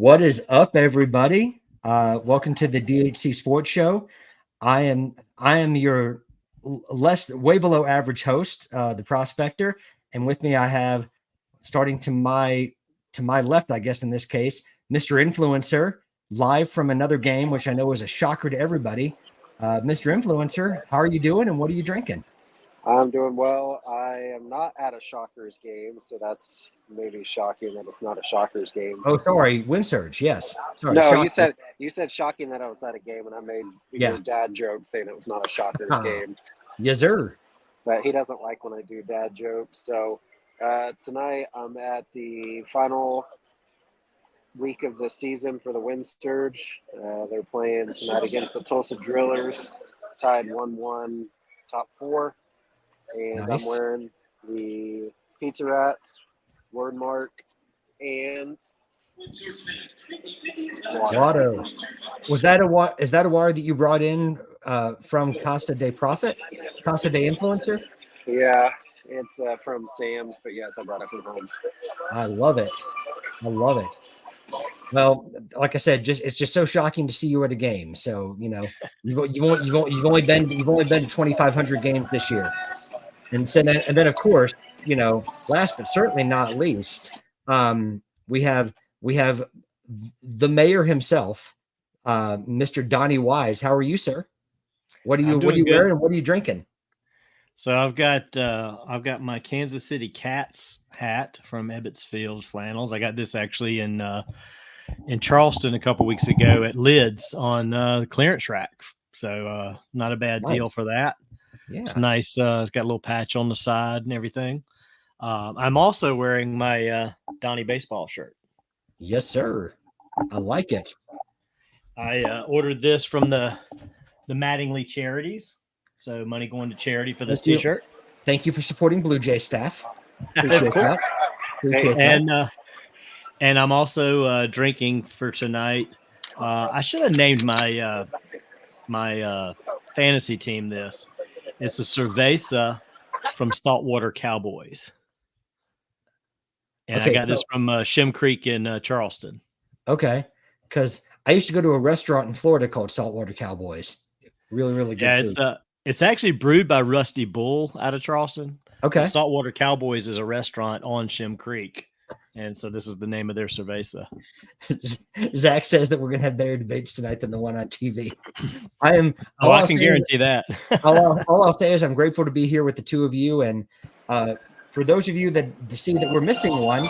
What is up, everybody? Welcome to the DHC Sports Show. I am your way below average host, the Prospector, and with me I have, starting to my left, I guess in this case, Mr. Influencer, live from another game, which I know was a shocker to everybody. Mr. Influencer, how are you doing, and what are you drinking? I'm doing well. I am not at a Shockers game, so that's maybe shocking that it's not a Shockers game. Oh, sorry, Wind Surge. Yes. Sorry. No, Shocker. you said shocking that I was at a game, and I made your dad joke saying it was not a Shockers game. Yes, sir. But he doesn't like when I do dad jokes. So tonight I'm at the final week of the season for the Wind Surge. They're playing tonight against the Tulsa Drillers, tied 1-1, top four. And nice. I'm wearing the Pizza Rats word mark and water. Is that a wire that you brought in from Costa de Profit? Costa de Influencer? Yeah, it's from Sam's, but yes, I brought it from home. I love it. Well, like I said, it's just so shocking to see you at a game. So you've only been to 2,500 games this year. And then of course, last but certainly not least, we have the mayor himself, Mr. Donnie Wise. How are you, sir? What are you wearing and what are you drinking? So I've got my Kansas City Cats hat from Ebbets Field Flannels. I got this actually in Charleston a couple weeks ago at Lids on the clearance rack. So not a bad deal for that. Yeah. It's nice. It's got a little patch on the side and everything. I'm also wearing my Donnie baseball shirt. Yes, sir. I like it. I ordered this from the Mattingly Charities. So money going to charity for this T-shirt. Thank you for supporting Blue Jay staff. Appreciate that. And I'm also drinking for tonight. I should have named my fantasy team this. It's a cerveza from Saltwater Cowboys. And I got this from Shem Creek in Charleston. Okay. Because I used to go to a restaurant in Florida called Saltwater Cowboys. Really, really good food. It's actually brewed by Rusty Bull out of Charleston. Okay. Saltwater Cowboys is a restaurant on Shem Creek. And so this is the name of their cerveza. Zach says that we're going to have better debates tonight than the one on TV. I can guarantee that. all I'll say is I'm grateful to be here with the two of you. And for those of you that see that we're missing one,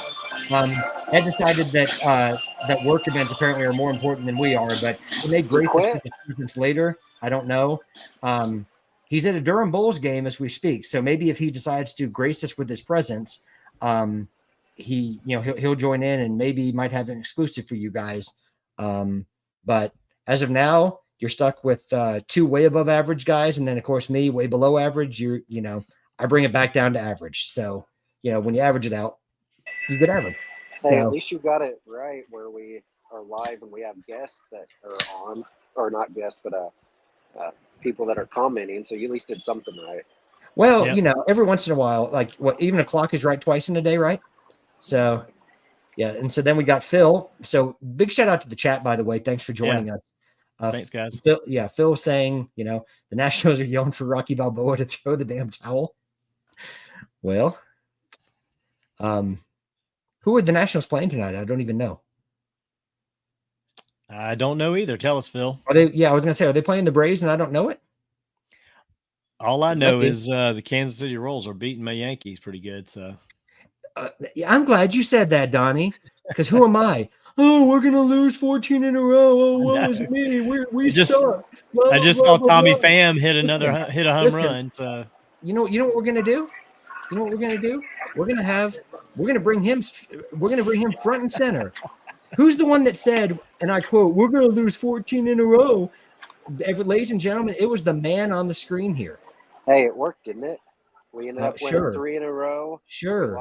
Ed decided that work events apparently are more important than we are. But he may grace us with the presence later. I don't know. He's at a Durham Bulls game as we speak. So maybe if he decides to grace us with his presence, he'll join in and maybe might have an exclusive for you guys. But as of now, you're stuck with two way above average guys. And then of course me way below average. I bring it back down to average. So, when you average it out, you get average. Hey, at least you got it right where we are live and we have guests that are on, or not guests, but people that are commenting. So you at least did something right. Well, every once in a while, even a clock is right twice in a day, right? So, yeah. And so then we got Phil. So big shout out to the chat, by the way. Thanks for joining us. Thanks, guys. Phil saying, the Nationals are yelling for Rocky Balboa to throw the damn towel. Well, who are the Nationals playing tonight? I don't even know. I don't know either. Tell us, Phil. Are they? Yeah, I was going to say, are they playing the Braves and I don't know it? All I know is the Kansas City Royals are beating my Yankees pretty good. So. I'm glad you said that, Donnie, because who am I? Oh, we're going to lose 14 in a row. Oh, what was me? We suck. I just saw Tommy Pham hit a home run. So. You know what we're going to do? You know what we're going to do? We're going to bring him front and center. Who's the one that said, and I quote, "We're going to lose 14 in a row"? Ladies and gentlemen, it was the man on the screen here. Hey, it worked, didn't it? We ended up winning 3 in a row. Sure.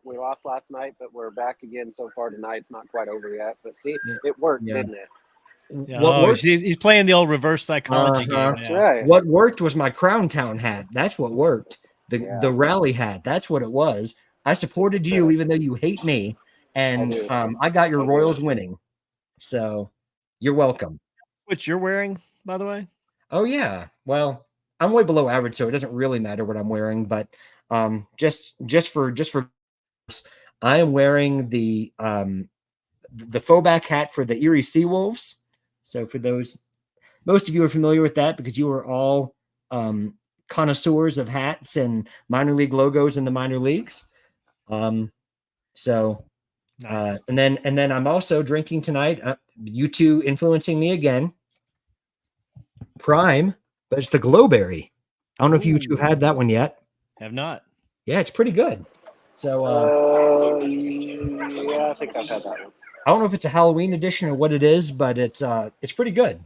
We lost last night, but we're back again so far tonight. It's not quite over yet. But see, it worked, didn't it? Yeah. He's playing the old reverse psychology game. That's right. What worked was my Crown Town hat. That's what worked. The rally hat. That's what it was. I supported you even though you hate me. And I got your Royals winning. So you're welcome. Which you're wearing, by the way? Oh yeah. Well, I'm way below average, so it doesn't really matter what I'm wearing. But just for I am wearing the faux back hat for the Erie Seawolves. So for those, most of you are familiar with that because you are all connoisseurs of hats and minor league logos in the minor leagues. So nice. and then I'm also drinking tonight. You two influencing me again. Prime, but it's the Glowberry. I don't know if you two have had that one yet. Have not. Yeah, it's pretty good. So yeah, I think I've had that one. I don't know if it's a Halloween edition or what it is, but it's pretty good.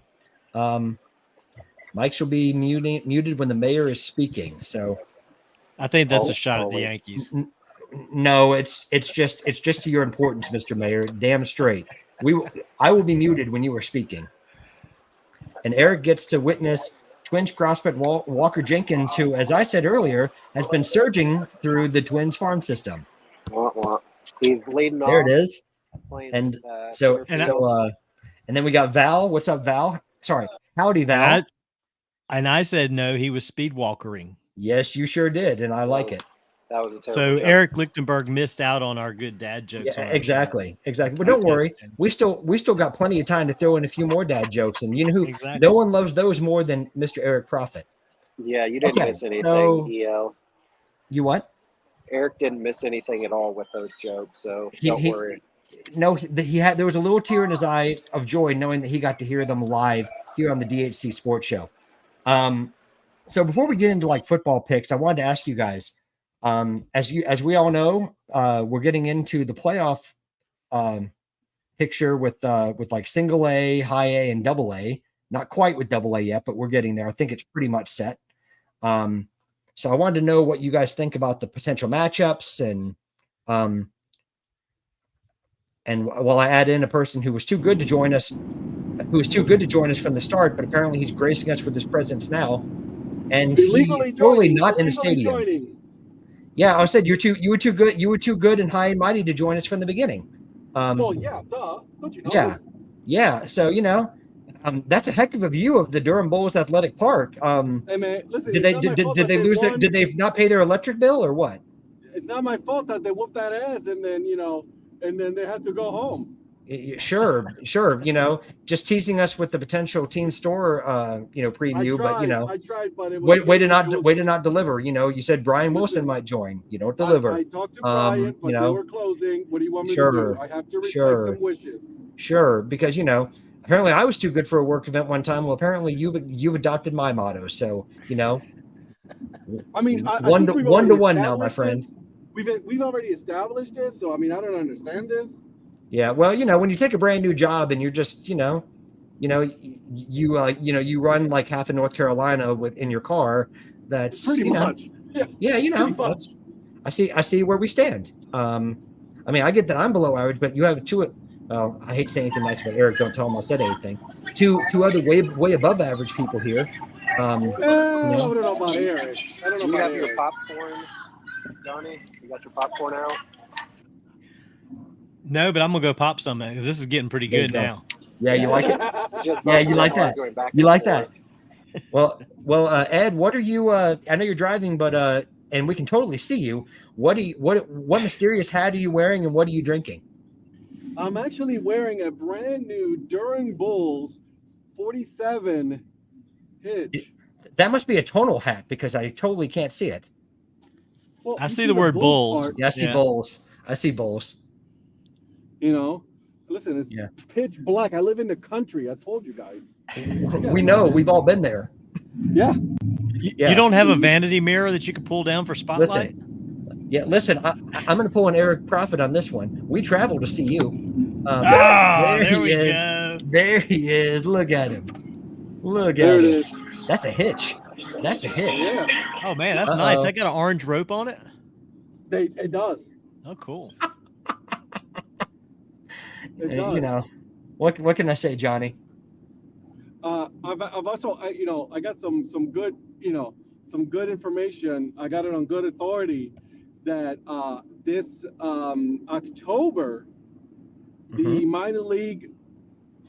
Mike shall be muted when the mayor is speaking. So I think that's a shot at the Yankees. No, it's just to your importance, Mr. Mayor. Damn straight. I will be muted when you are speaking. And Eric gets to witness Twins prospect Walker Jenkins, who, as I said earlier, has been surging through the Twins farm system. He's leading off. There it is. Playing, and then we got Val. What's up, Val? Sorry. Howdy, Val. And I said no, he was speed walkering. Yes, you sure did, and I like it. That was a terrible joke. Eric Lichtenberg missed out on our good dad jokes. Yeah, exactly. But don't worry, we still got plenty of time to throw in a few more dad jokes, and you know who? Exactly. No one loves those more than Mr. Eric Profit. Yeah, you didn't miss anything, EL. You what? Eric didn't miss anything at all with those jokes, so don't worry. No, there was a little tear in his eye of joy knowing that he got to hear them live here on the DHC Sports Show. So before we get into like football picks, I wanted to ask you guys. As we all know, we're getting into the playoff picture with like single A, high A, and double A. Not quite with double A yet, but we're getting there. I think it's pretty much set. So I wanted to know what you guys think about the potential matchups and while I add in a person who was too good to join us from the start, but apparently he's gracing us with his presence now, and he's totally not in the stadium. Joining. Yeah, I said you were too good. You were too good and high and mighty to join us from the beginning. Well, yeah, duh. Don't you know? Yeah, yeah. So that's a heck of a view of the Durham Bulls Athletic Park. Hey man, listen. Did they lose? Did they not pay their electric bill or what? It's not my fault that they whooped that ass and then they had to go home. Sure. Just teasing us with the potential team store, preview. I tried, but it was way to not deliver. You said Brian Wilson might join. You don't deliver. I talked to Brian, but they were closing. What do you want me to do? I have to respect them wishes. Sure, because apparently I was too good for a work event one time. Well, apparently you've adopted my motto. So I mean, one to one now, my friend. We've already established this, so I mean, I don't understand this. Yeah, well, when you take a brand new job and you're just, you run like half of North Carolina in your car. That's pretty much. Yeah, I see where we stand. I mean, I get that I'm below average, but you have I hate saying anything nice about Eric. Don't tell him I said anything. Two other way above average people here. I don't know about Eric. Do you have your popcorn, Donnie? You got your popcorn out? No, but I'm gonna go pop some because this is getting pretty good now. Yeah, you like it? Yeah, you like that? You like that? Well, Ed, what are you? I know you're driving, but and we can totally see you. What mysterious hat are you wearing, and what are you drinking? I'm actually wearing a brand new Durham Bulls 47 hitch. That must be a tonal hat because I totally can't see it. Well, I see the word Bulls. Yeah, I see Bulls. I see Bulls. Listen, it's pitch black. I live in the country. I told you guys. We know. We've all been there. Yeah. You don't have a vanity mirror that you can pull down for spotlight? Listen, I'm going to pull an Eric Profit on this one. We travel to see you. There we go. There he is. Look at him. Look there at it him. Is. That's a hitch. Yeah. Oh, man, that's nice. That got an orange rope on it? It does. Oh, cool. It does. What can I say, Johnny? I've also I got some good some good information. I got it on good authority that this October the minor league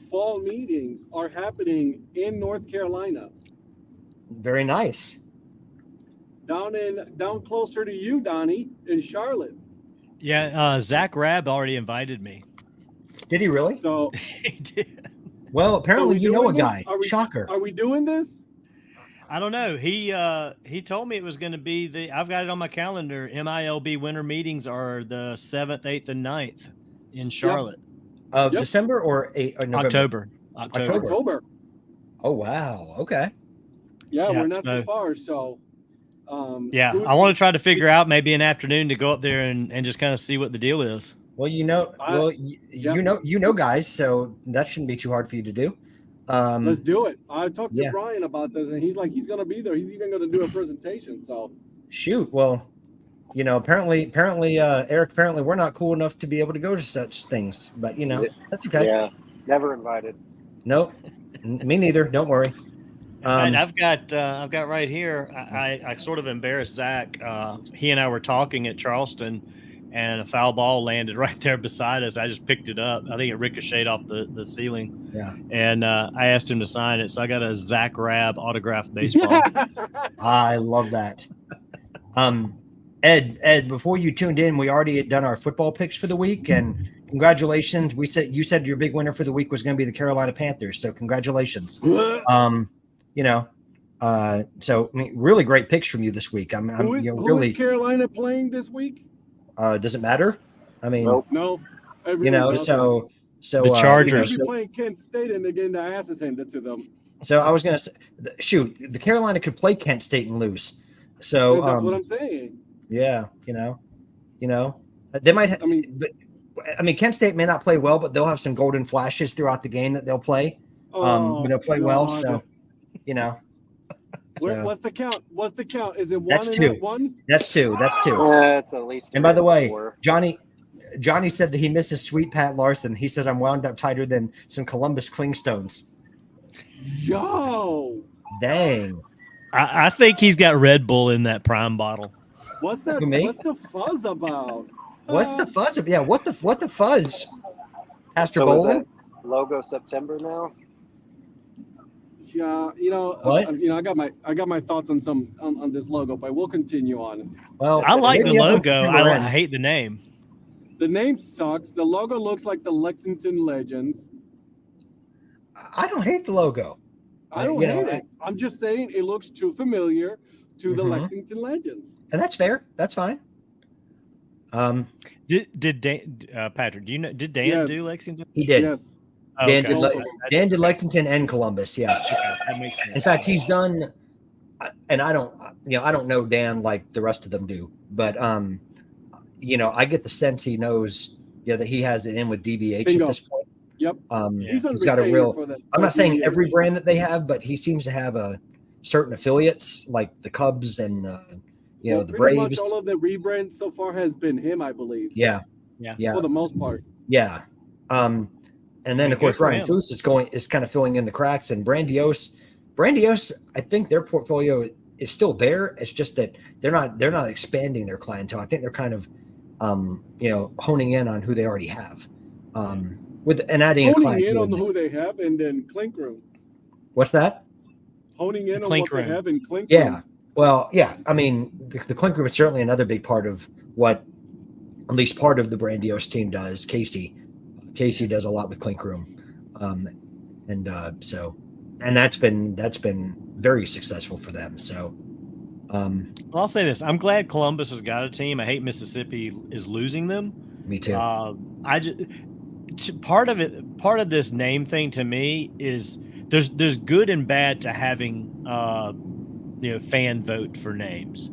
fall meetings are happening in North Carolina, Very nice. down closer to you, Donnie, in Charlotte. Yeah, Zach Rabb already invited me. Did he really? So He did. Well, apparently we you know a doing this? guy. Shocker. Are we doing this? I don't know. He told me it was going to be I've got it on my calendar. MILB winter meetings are the 7th, 8th, and 9th in Charlotte. Of Yep. December or November? October. Oh, wow. Okay. Yeah, Yeah, we're not so- too far. So, Yeah, I want to try to figure out maybe an afternoon to go up there and just kind of see what the deal is. Well, you know guys, so that shouldn't be too hard for you to do. Let's do it. I talked to yeah. Brian about this, and he's like, he's going to be there. He's even going to do a presentation. So, Shoot. Well, apparently, Eric, apparently we're not cool enough to be able to go to such things, but that's okay. Yeah, never invited. Nope. Me neither. Don't worry. And I've got right here. I sort of embarrassed Zach. He and I were talking at Charleston, and a foul ball landed right there beside us. I just picked it up. I think it ricocheted off the ceiling. Yeah. And I asked him to sign it, so I got a Zach Rabb autographed baseball. I love that. Ed, before you tuned in, we already had done our football picks for the week, and congratulations. You said your big winner for the week was going to be the Carolina Panthers, so congratulations. So really great picks from you this week. Who really is Carolina playing this week? Does it matter? I mean, Nope. No. so the Chargers. They're playing Kent State, and they're getting their asses handed to them. So I was going to say, the Carolina could play Kent State and lose. So That's what I'm saying. Yeah, they might. Kent State may not play well, but they'll have some golden flashes throughout the game that they'll play. They'll play well. So, What's the count? Is it one? That's two. One? That's two. It's at least. And by the way, 4. Johnny said that he misses Sweet Pat Larson. He says I'm wound up tighter than some Columbus Clingstones. Yo. Dang. I think he's got Red Bull in that prime bottle. What's that? Who, me? What's the fuzz about? What's the fuzz? Yeah, what the fuzz? Pastor So is Bolin? that logo September now? Yeah, What? I got my thoughts on this logo, but we'll continue on. Well, I like the maybe on logo. September I end. hate the name. The name sucks. The logo looks like the Lexington Legends. I don't hate the logo. I don't hate it. I'm just saying it looks too familiar to the Mhm. Lexington Legends. And that's fair. That's fine. Did Dan, Patrick? Do you know? Did Dan Yes. do Lexington? He did. Yes. Dan, Okay. Dan did Lexington and Columbus. Yeah. That makes sense. In fact, he's done, and I don't know Dan like the rest of them do, but I get the sense he knows, that he has it in with DBH Bingo. at this point. Yep. He's got a real. I'm not saying every DBH. brand that they have, but he seems to have a certain affiliates like the Cubs and the Pretty Braves. much all of the rebrand so far has been him, I believe. Yeah. For the most part. Yeah. And then of Good course for Ryan him. Foose is kind of filling in the cracks, and Brandiose, I think their portfolio is still there. It's just that they're not expanding their clientele. I think they're kind of honing in on who they already have. Adding a Honing client. in on who they have, and then Clink Room. What's that? Honing in on Clink what Room. they have in Clink Yeah. Room. Well, yeah. I mean, the Clink Room is certainly another big part of what at least part of the Brandiose team does. Casey does a lot with Clink Room. And that's been very successful for them. So, I'll say this: I'm glad Columbus has got a team. I hate Mississippi is losing them. me too. Part of this name thing to me is there's good and bad to having fan vote for names.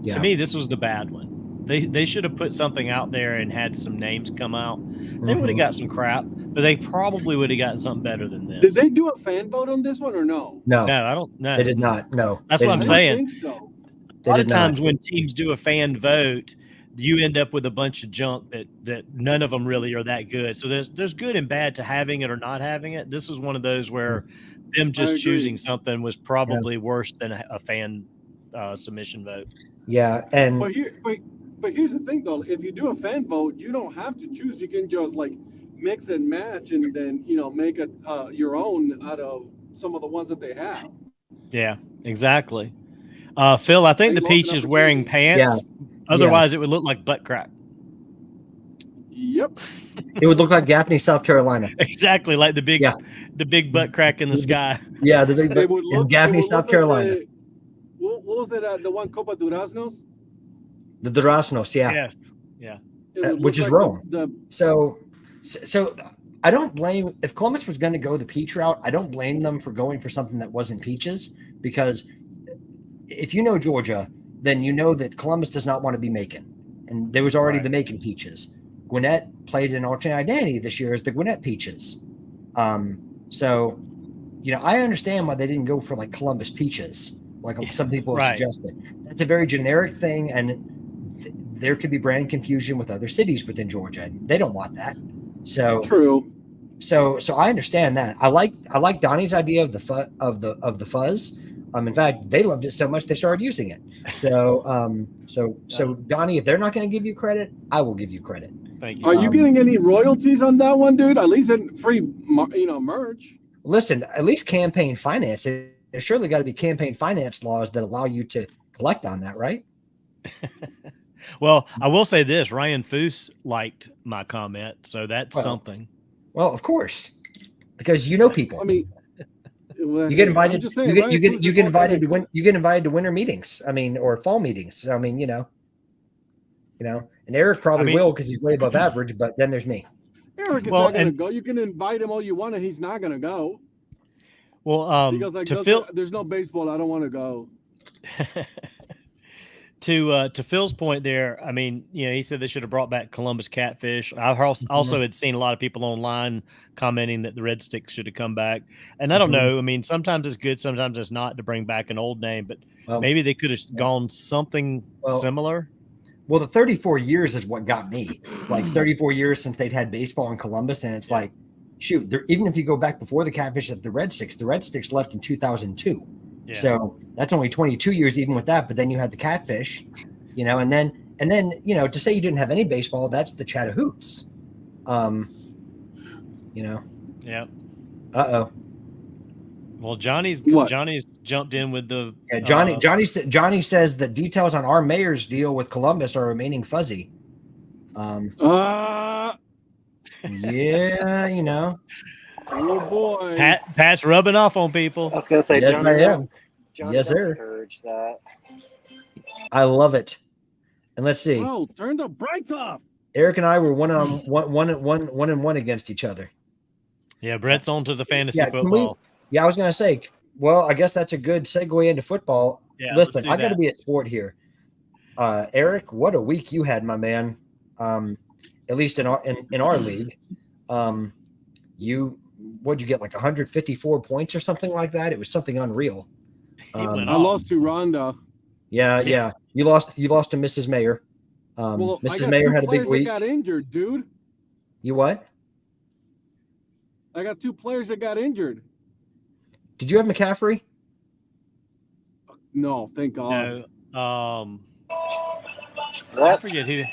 Yeah. To me, this was the bad one. They should have put something out there and had some names come out. They would have got some crap, but they probably would have gotten something better than this. Did they do a fan vote on this one or no? No, No, I don't know. they did not. No, That's they what I'm did not. saying. I think so. A lot of did not. times when teams do a fan vote, you end up with a bunch of junk that none of them really are that good. So there's good and bad to having it or not having it. This is one of those where them just agree. choosing something was probably worse than a fan submission vote. Yeah, and But here's the thing though: if you do a fan vote, you don't have to choose. You can just mix and match, and then make it your own out of some of the ones that they have. Yeah, exactly. Phil, I think They the lost an peach is wearing opportunity. pants. Otherwise, it would look like butt crack. Yep. It would look like Gaffney, South Carolina. Exactly, like the big butt crack in the sky. Yeah, the big They butt would in look. Gaffney, It would South look Carolina. Like what was it? The one Copa Duraznos. The Duraznos, yeah. Yes. Yeah. It would Which look is like Rome. So I don't blame if Columbus was going to go the peach route. I don't blame them for going for something that wasn't peaches, because if you know Georgia, then you know that Columbus does not want to be Macon, and there was already the Macon peaches. Gwinnett played in alternate identity this year as the Gwinnett peaches. So I understand why they didn't go for like Columbus peaches, like some people have suggested. That's a very generic thing, and there could be brand confusion with other cities within Georgia, and they don't want that. So true. So I understand that. I like Donnie's idea of the fuzz. In fact, they loved it so much they started using it. So Donnie, if they're not going to give you credit, I will give you credit. Thank you. Are you getting any royalties on that one, dude? At least in free, merch. Listen, at least campaign finance. There's surely got to be campaign finance laws that allow you to collect on that, right? Well, I will say this: Ryan Foose liked my comment, so that's something. Well, of course, because people. I mean, you get invited. You get invited to win. You get invited to winter meetings. I mean, or fall meetings. I mean, and Eric probably will because he's way above average. But then there's me. Eric is not going to go. You can invite him all you want, and he's not going to go. Well, because there's no baseball. I don't want to go. To Phil's point there, I mean, he said they should have brought back Columbus catfish. I also had seen a lot of people online commenting that the Red Sticks should have come back. And I don't know. I mean, sometimes it's good, sometimes it's not to bring back an old name, but maybe they could have gone something similar. Well, the 34 years is what got me. Like 34 years since they'd had baseball in Columbus, and it's like, shoot, even if you go back before the catfish at the Red Sticks left in 2002. Yeah. So that's only 22 years, even with that. But then you had the catfish, and then to say you didn't have any baseball, that's the Chattahoots. Yeah. Uh-oh. Well, Johnny's jumped in with the Johnny says that details on our mayor's deal with Columbus are remaining fuzzy. Yeah, Oh boy. Pat's rubbing off on people. I was gonna say, yes, John, I am. John, yes, sir. Encourage that. I love it. And let's see. Oh, turn the brights off. Eric and I were one against each other. Yeah, Brett's on to the fantasy football. I was gonna say. Well, I guess that's a good segue into football. Yeah, listen, I got to be a sport here. Eric, what a week you had, my man. At least in our league. What'd you get, like 154 points or something like that? It was something unreal. I lost to Rhonda. Yeah. You lost to Mrs. Mayer. Mrs. Mayer had a big week. Got injured, dude. You what? I got 2 players that got injured. Did you have McCaffrey? No, thank God. No. I forget who.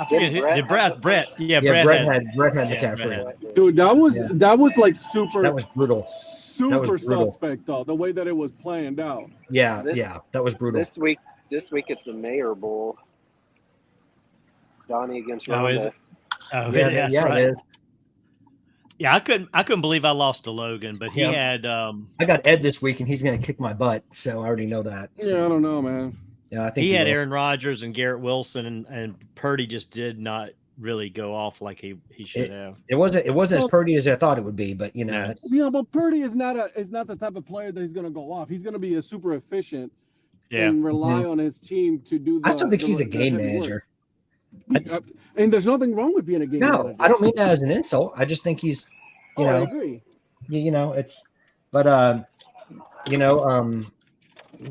Did Brett? Yeah, Brett had McCaffrey. Dude, that was like super. That was brutal. Super suspect though, the way that it was planned out. Yeah, that was brutal. This week it's the Mayor Bowl. Donnie against Rhonda. Oh, is it? Oh, yeah, right. It is. Yeah, I couldn't believe I lost to Logan, but he had. I got Ed this week, and he's going to kick my butt, so I already know that. So. Yeah, I don't know, man. Yeah, I think he had Aaron Rodgers and Garrett Wilson, and Purdy just did not really go off like he should have. It wasn't as Purdy as I thought it would be, but but Purdy is not the type of player that he's going to go off. He's going to be a super efficient and rely on his team to do. I still think he's a game manager. And there's nothing wrong with being a game manager. No, I don't mean that as an insult. I just think he's, I agree. It's, but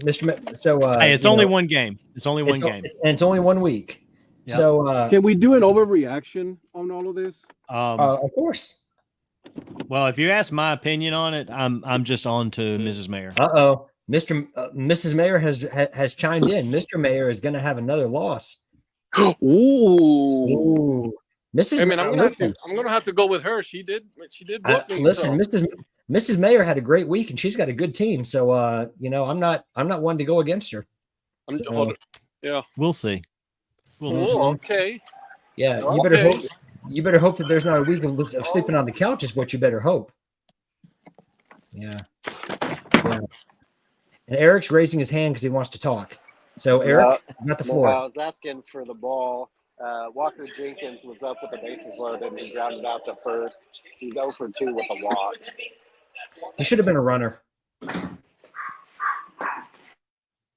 Mr. So hey, it's only one game. It's only one game, and it's only 1 week. Yep. So can we do an overreaction on all of this? Of course. Well, if you ask my opinion on it, I'm just on to Mrs. Mayer. Mrs. Mayer has chimed in. Mr. Mayer is going to have another loss. Ooh. Mrs. I mean, I'm listen, gonna have to go with her. She did whoop me. listen, So. Mrs. Mayer had a great week, and she's got a good team. So, I'm not one to go against her. So, Yeah, We'll see. We'll see. oh, okay. yeah, Okay. you better hope that there's not a week of sleeping on the couch. Is what you better hope. Yeah. And Eric's raising his hand because he wants to talk. So, Eric, you got the floor. I was asking for the ball. Walker Jenkins was up with the bases loaded and he grounded out to first. He's 0 for 2 with a walk. He should have been a runner.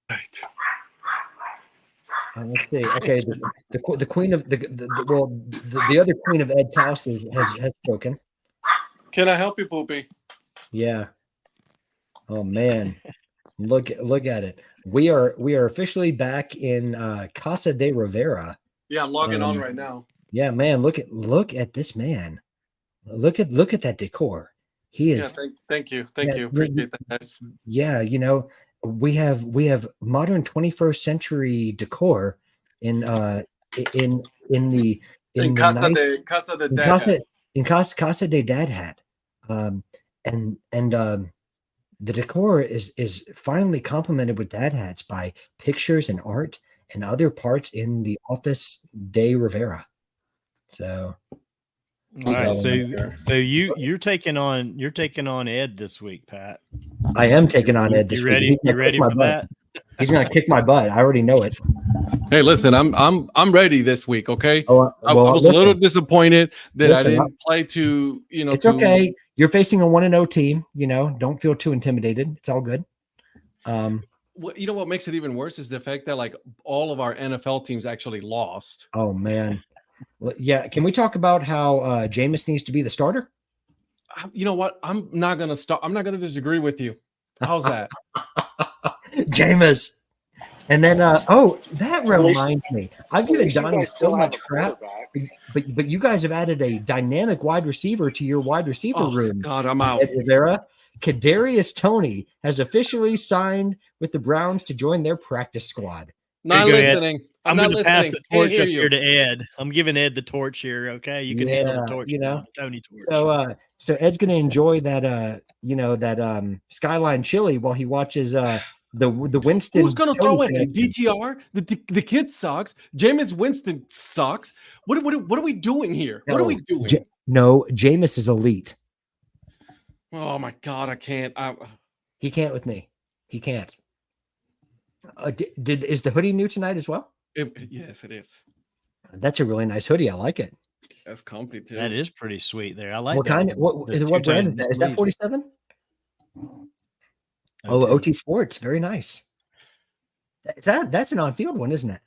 Right. Let's see. Okay, the queen of the other queen of Ed's house has spoken. Can I help you, Poopy? Yeah. Oh man, look at it. We are officially back in Casa de Rivera. Yeah, I'm logging on right now. Yeah, man. Look at this man. Look at that decor. He is. Yeah, thank you. Appreciate that, guys. Yeah, we have modern 21st century decor in Casa de Dad Hat. The decor is finally complemented with dad hats by pictures and art and other parts in the office de Rivera. So, all right. So you're taking on Ed this week, Pat. I am taking on Ed this week. You ready for that? He's gonna kick my butt. I already know it. Hey, listen, I'm ready this week. Okay. I was a little disappointed that I didn't play to. It's okay. You're facing a 1-0 team. Don't feel too intimidated. It's all good. What makes it even worse is the fact that like all of our NFL teams actually lost. Oh man. Well, yeah. Can we talk about how Jameis needs to be the starter? You know what? I'm not gonna disagree with you. How's that? Jameis. And then, that reminds me. I've given Donnie so much crap, but you guys have added a dynamic wide receiver to your wide receiver room. God, I'm out. Rivera. Kadarius Toney has officially signed with the Browns to join their practice squad. Not listening. I'm going to pass the torch up here to Ed. I'm giving Ed the torch here. Okay, you can handle the torch. Tony torch. So Ed's going to enjoy that. That Skyline chili while he watches the Winston. Who's going to throw it? DTR. The kid sucks. Jameis Winston sucks. What are we doing here? What are we doing? Jameis is elite. Oh my God, I can't. He can't with me. He can't. Is the hoodie new tonight as well? Yes, it is. That's a really nice hoodie. I like it. That's comfy too. That is pretty sweet there. I like what that. kind. What brand is that? Is that 47? Oh, OT Sports. Very nice. That's an on-field one, isn't it?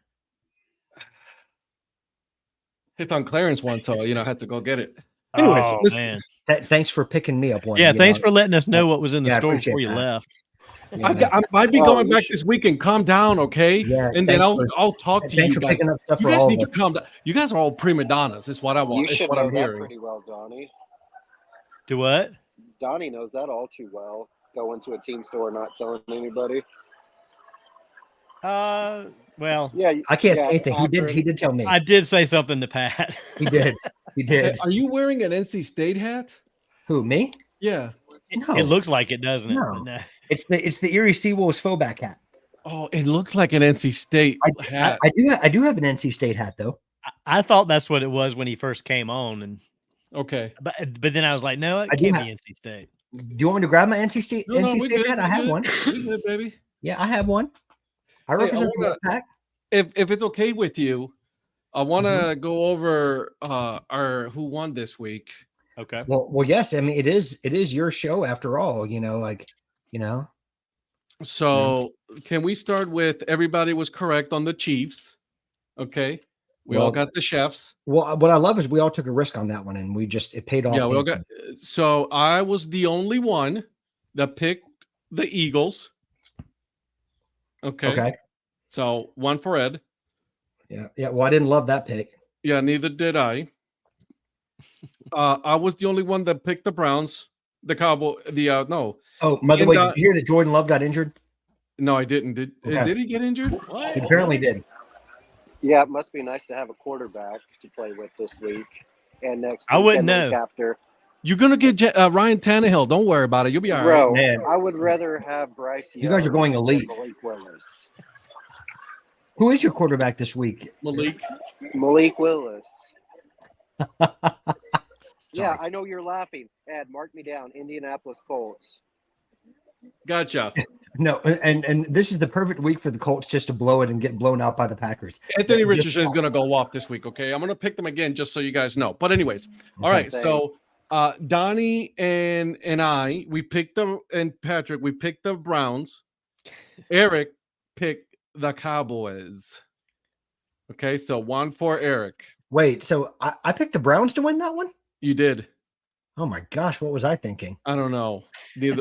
It's on clearance one, so I had to go get it. Anyways, man. Thanks for picking me up one. Yeah, thanks for letting us know what was in the store before you left. Yeah, I might be going back this weekend. Calm down, okay? Yeah, and then I'll talk to you guys. Picking up stuff you guys need to calm down. You guys are all prima donnas. That's what I want. You should what know I'm that hearing. pretty well, Donnie. Do what? Donnie knows that all too well. Going to a team store, not telling anybody. Well, yeah, I can't say anything. He did tell me. I did say something to Pat. He did. Hey, are you wearing an NC State hat? Who, me? Yeah. No. It looks like it, doesn't it? No. It's the Erie Seawolves faux hat. Oh, it looks like an NC State hat. I do have an NC State hat though. I thought that's what it was when he first came on, and okay, but then I was like, no, it can't be NC State. Do you want me to grab my NC State hat? I have one. We good, baby. Yeah, I have one. I represent the pack. If it's okay with you, I want to go over our who won this week. Okay. Well, yes. I mean, it is your show after all. So can we start with everybody was correct on the Chiefs? Okay. We all got the chefs. Well, what I love is we all took a risk on that one, and it paid off. Yeah, we all got. So I was the only one that picked the Eagles. Okay. So one for Ed. Yeah. Well, I didn't love that pick. Yeah, neither did I. I was the only one that picked the Browns. The Cowboy. No. Oh, by the way, did you hear that Jordan Love got injured? No, I didn't. Did he get injured? What? He apparently did. Yeah, it must be nice to have a quarterback to play with this week and next week. I wouldn't and the week know. after. You're gonna get Ryan Tannehill. Don't worry about it. You'll be all right. Bro, Man. I would rather have Bryce Young You guys are going than elite. Malik Willis. Who is your quarterback this week? Malik Willis. Yeah, Sorry. I know you're laughing. Ed, mark me down. Indianapolis Colts. Gotcha. No, and this is the perfect week for the Colts just to blow it and get blown out by the Packers. Anthony Just- Richardson is going to go off this week, okay? I'm going to pick them again just so you guys know. But anyways, all right. Same. So Donnie and I, we picked them, and Patrick, we picked the Browns. Eric picked the Cowboys. Okay, so 1 for Eric. Wait, so I picked the Browns to win that one? You did. Oh my gosh, what was I thinking? I don't know.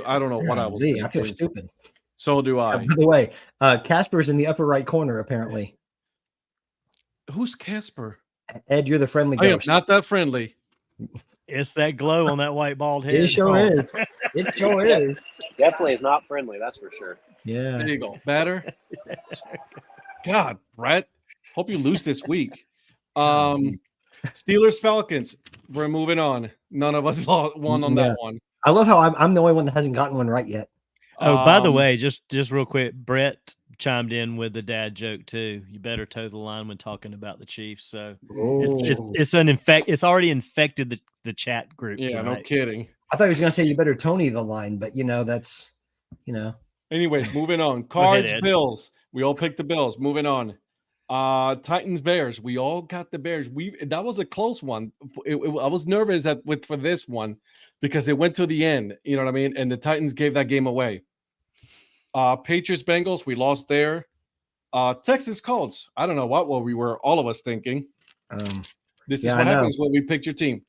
I don't know what I was Golly, I feel thinking. stupid. So do I. By the way, Casper's in the upper right corner, apparently. Who's Casper? Ed, you're the friendly I am ghost. not that friendly. It's that glow on that white bald head. It sure Oh. is. It sure is. Definitely is not friendly, that's for sure. Yeah. There you go. Better. God, Brett. Hope you lose this week. Steelers Falcons. We're moving on. None of us won on that one. I love how I'm the only one that hasn't gotten one right yet. Oh, by the way, just real quick, Brett chimed in with the dad joke too. You better toe the line when talking about the Chiefs. So it's already infected the chat group. Yeah, tonight. no kidding. I thought he was going to say you better Tony the line, but that's. Anyways, moving on. Go Cards, ahead, Ed. Bills. We all picked the Bills. Moving on. Titans, Bears. We all got the Bears. That was a close one. I was nervous for this one because it went to the end. You know what I mean? And the Titans gave that game away. Patriots, Bengals. We lost there. Texas Colts. I don't know what we were all of us thinking. This is what happens when we picked your team.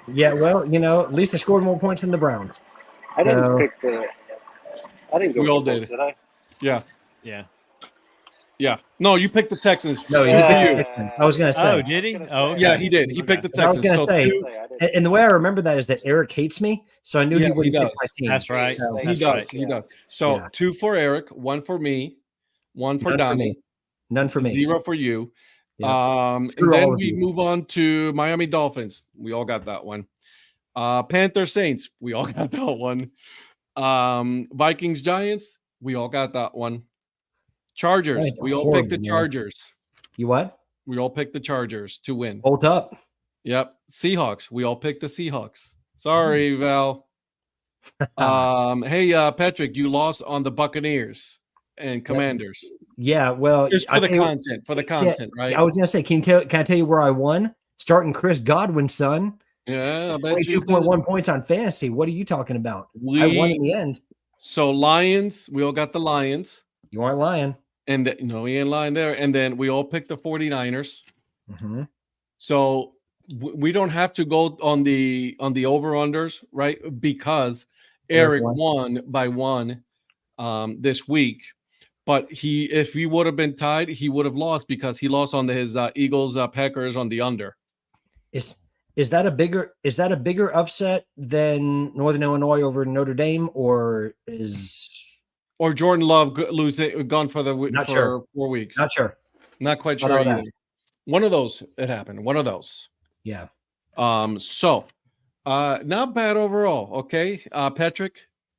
Yeah, well, at least they scored more points than the Browns. I didn't pick I didn't go We all with the did. Colts, did I? Yeah. Yeah. Yeah. No, you picked the Texans. No, Good for you. I was going to say. Oh, did he? Oh, okay. Yeah, he did. He picked the I was Texans. gonna say, I didn't. And the way I remember that is that Eric hates me, so I knew Yeah, he wouldn't he pick does. my team. That's right. So, He That's does. right, He yeah. does. So Yeah. 2 for Eric, 1 for me, 1 for None for Donnie, me. None for me. 0 for you. Yeah. And Screw all then of we you. move on to Miami Dolphins. We all got that one. Panther Saints. We all got that one. Vikings Giants. We all got that one. Chargers. Right, We all horrible, picked the man. Chargers. You what? We all picked the Chargers to win. Bolt up. Yep. Seahawks. We all picked the Seahawks. Sorry, Val. Hey, Patrick, you lost on the Buccaneers and Commanders. Yeah, well, Just for I the think- content. For the content, right? I was gonna say, can I tell you where I won? Starting Chris Godwin's son, Yeah, I bet you 22.1 points on fantasy. What are you talking about? I won in the end. So Lions, we all got the Lions. You aren't lying. And we ain't lying there. And then we all picked the 49ers. Mm-hmm. So we don't have to go on the over-unders, right? Because Eric won by 1 this week. But if he would have been tied, he would have lost because he lost on his Eagles Packers on the under. Is that a bigger upset than Northern Illinois over Notre Dame, or Jordan Love gone for Not for sure. 4 weeks? not sure? Not quite That's what I sure would either. ask. One of those it happened. One of those. Yeah. So not bad overall. Okay. Patrick,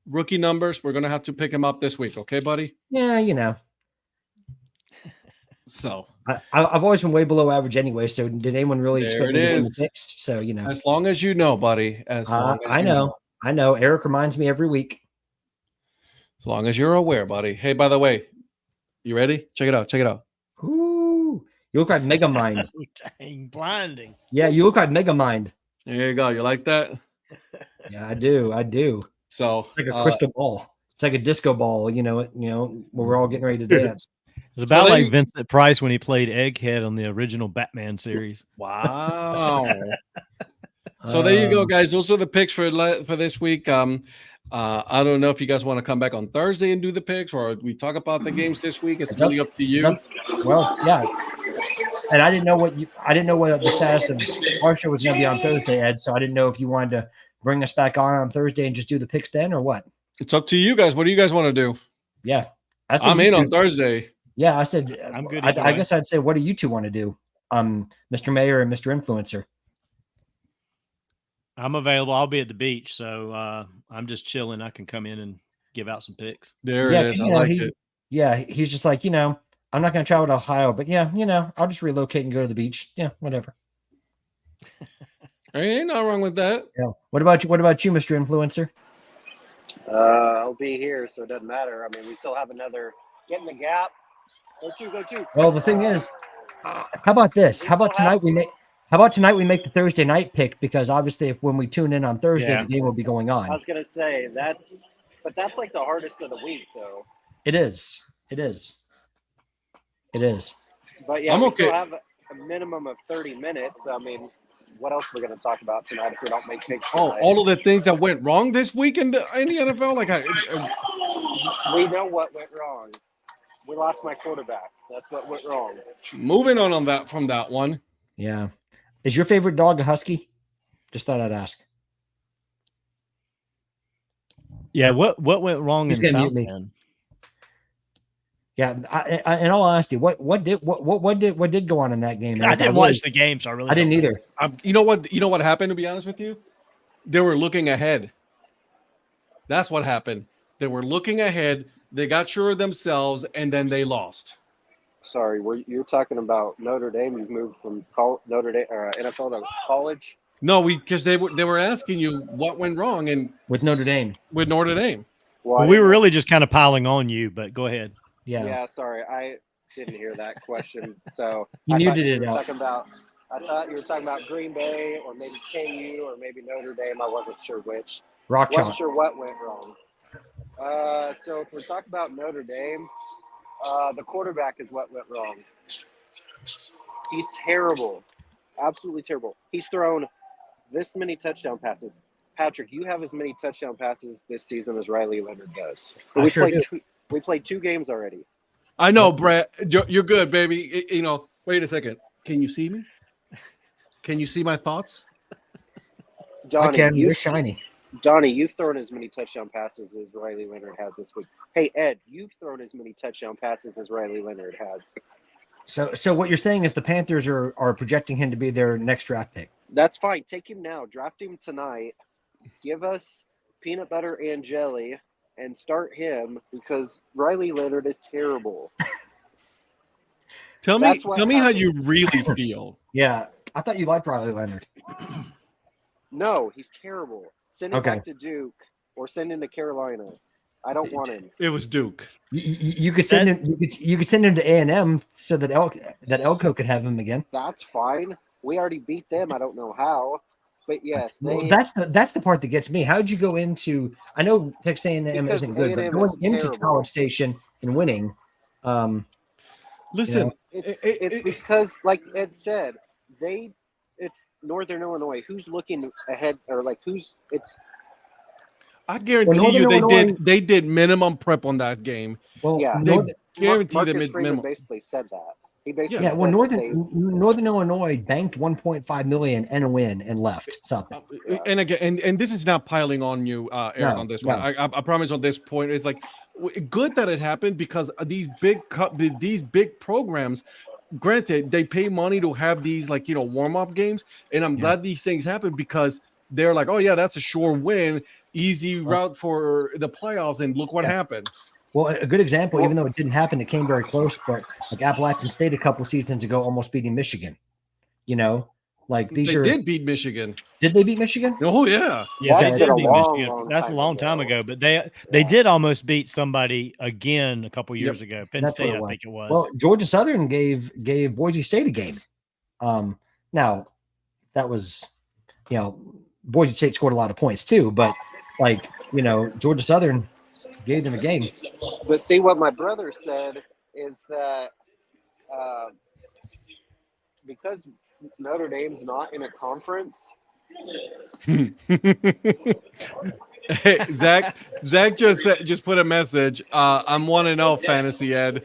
rookie numbers. We're gonna have to pick him up this week. Okay, buddy. Yeah, So I've always been way below average anyway. So did anyone really There expect it me to win the is. picks? So as long as you know, buddy. As long as I you know. Eric reminds me every week. As long as you're aware, buddy. Hey, by the way, you ready? Check it out. Check it out. Ooh, you look like Megamind. Dang, blinding. Yeah, you look like Megamind. There you go. You like that? Yeah, I do. So It's like a crystal ball. It's like a disco ball. Where we're all getting ready to dance. It's about there like you- Vincent Price when he played Egghead on the original Batman series. wow. So there you go, guys. Those are the picks for this week. I don't know if you guys want to come back on Thursday and do the picks, or we talk about the games this week. It's really up to you. Well, yeah. And I didn't know what the status of our show was going to be on Thursday, Ed. So I didn't know if you wanted to bring us back on Thursday and just do the picks then, or what. It's up to you guys. What do you guys want to do? Yeah, I'm in on Thursday. Yeah, I said, I'm good I either way. guess I'd say, what do you two want to do? Mr. Mayor and Mr. Influencer. I'm available. I'll be at the beach, so I'm just chilling. I can come in and give out some picks. There Yeah, it is. 'cause, I you know, like it. Yeah, he's just like, I'm not going to travel to Ohio, but yeah, I'll just relocate and go to the beach. Yeah, whatever. Ain't nothing wrong with that. Yeah. What about you? What about you, Mr. Influencer? I'll be here, so it doesn't matter. I mean, we still have another get in the gap. Go two. Well, the thing is, how about this? We How about still have- tonight how about tonight we make the Thursday night pick, because obviously when we tune in on Thursday, Yeah. the game will be going I on. was gonna say that's like the hardest of the week, though. It is. It is. It is. But yeah, I'm we okay. still have a minimum of 30 minutes. I mean, what else are we going to talk about tonight if we don't make picks tonight? All of the things that went wrong this week in the NFL. Like, We know what went wrong. We lost my quarterback. That's what went wrong. moving on that from that one. Yeah. Is your favorite dog a husky? Just thought I'd ask. Yeah, what went wrong He's in gonna South mute me. Bend? Yeah. In all honesty, what did go on in that game? I Eric? didn't watch the game, so I really I didn't don't know. either. You know what happened, to be honest with you? They were looking ahead. That's what happened. They were looking ahead. They got sure of themselves, and then they lost. Sorry, you're talking about Notre Dame. You've moved from Notre Dame NFL to college. No, because they were asking you what went wrong and With Notre Dame. with Notre Dame. Well, Well, we were really just kind of piling on you, but go ahead. Yeah. Sorry, I didn't hear that question. So You I thought muted you it were out. talking about. I thought you were talking about Green Bay or maybe KU or maybe Notre Dame. I wasn't sure which. Rock Wasn't chalk. sure what went wrong. So if we're talking about Notre Dame, the quarterback is what went wrong. He's terrible, absolutely terrible. He's thrown this many touchdown passes. Patrick, you have as many touchdown passes this season as Riley Leonard does. I We sure played two games already. I know, Brett. You're good, baby. Wait a second. Can you see me? Can you see my thoughts? Donnie, You're shiny. Donnie, you've thrown as many touchdown passes as Riley Leonard has this week. Hey, Ed, you've thrown as many touchdown passes as Riley Leonard has. So what you're saying is the Panthers are projecting him to be their next draft pick. That's fine. Take him now. Draft him tonight. Give us peanut butter and jelly and start him because Riley Leonard is terrible. Tell That's me what how you happens. really feel. Yeah. I thought you liked Riley Leonard. No, he's terrible. Send him Okay. back to Duke or send him to Carolina. I don't want him. It was Duke. You could send him. You could send him to A&M so that Elko could have him again. That's fine. We already beat them. I don't know how, but yes, Well, that's the part that gets me. How did you go into? I know Texas A&M Because isn't good, but A&M going is into terrible. College Station and winning. Listen, it's because, like Ed said, it's Northern Illinois. Who's looking ahead or like who's it's I guarantee Northern you Illinois- they did minimum prep on that game. Well, Yeah. They Northern, guarantee Marcus them Freeman minimum. basically said that. He basically yeah. Well, said that they- Northern Illinois banked $1.5 million and a win and left something. And again, and this is not piling on you, Eric, No, on this no. one. I promise on this point, it's like good that it happened because these big programs, granted, they pay money to have these warm up games, and I'm glad these things happen because they're like, oh yeah, that's a sure win, easy route for the playoffs, and look what happened. Well, a good example, even though it didn't happen, it came very close. But like Appalachian State a couple seasons ago, almost beating Michigan. Like these They did beat Michigan. Did they beat Michigan? Oh yeah. Yeah, That's they been did a beat long, Michigan. long That's a time long time ago. ago, but they did almost beat somebody again a couple years ago. Penn That's what State, it I was. think it was. Well, Georgia Southern gave Boise State a game. Now that was, Boise State scored a lot of points too, but Georgia Southern gave them a game. But see, what my brother said is that because Notre Dame's not in a conference, Hey, Zach just put a message. I'm 1-0 fantasy, Ed.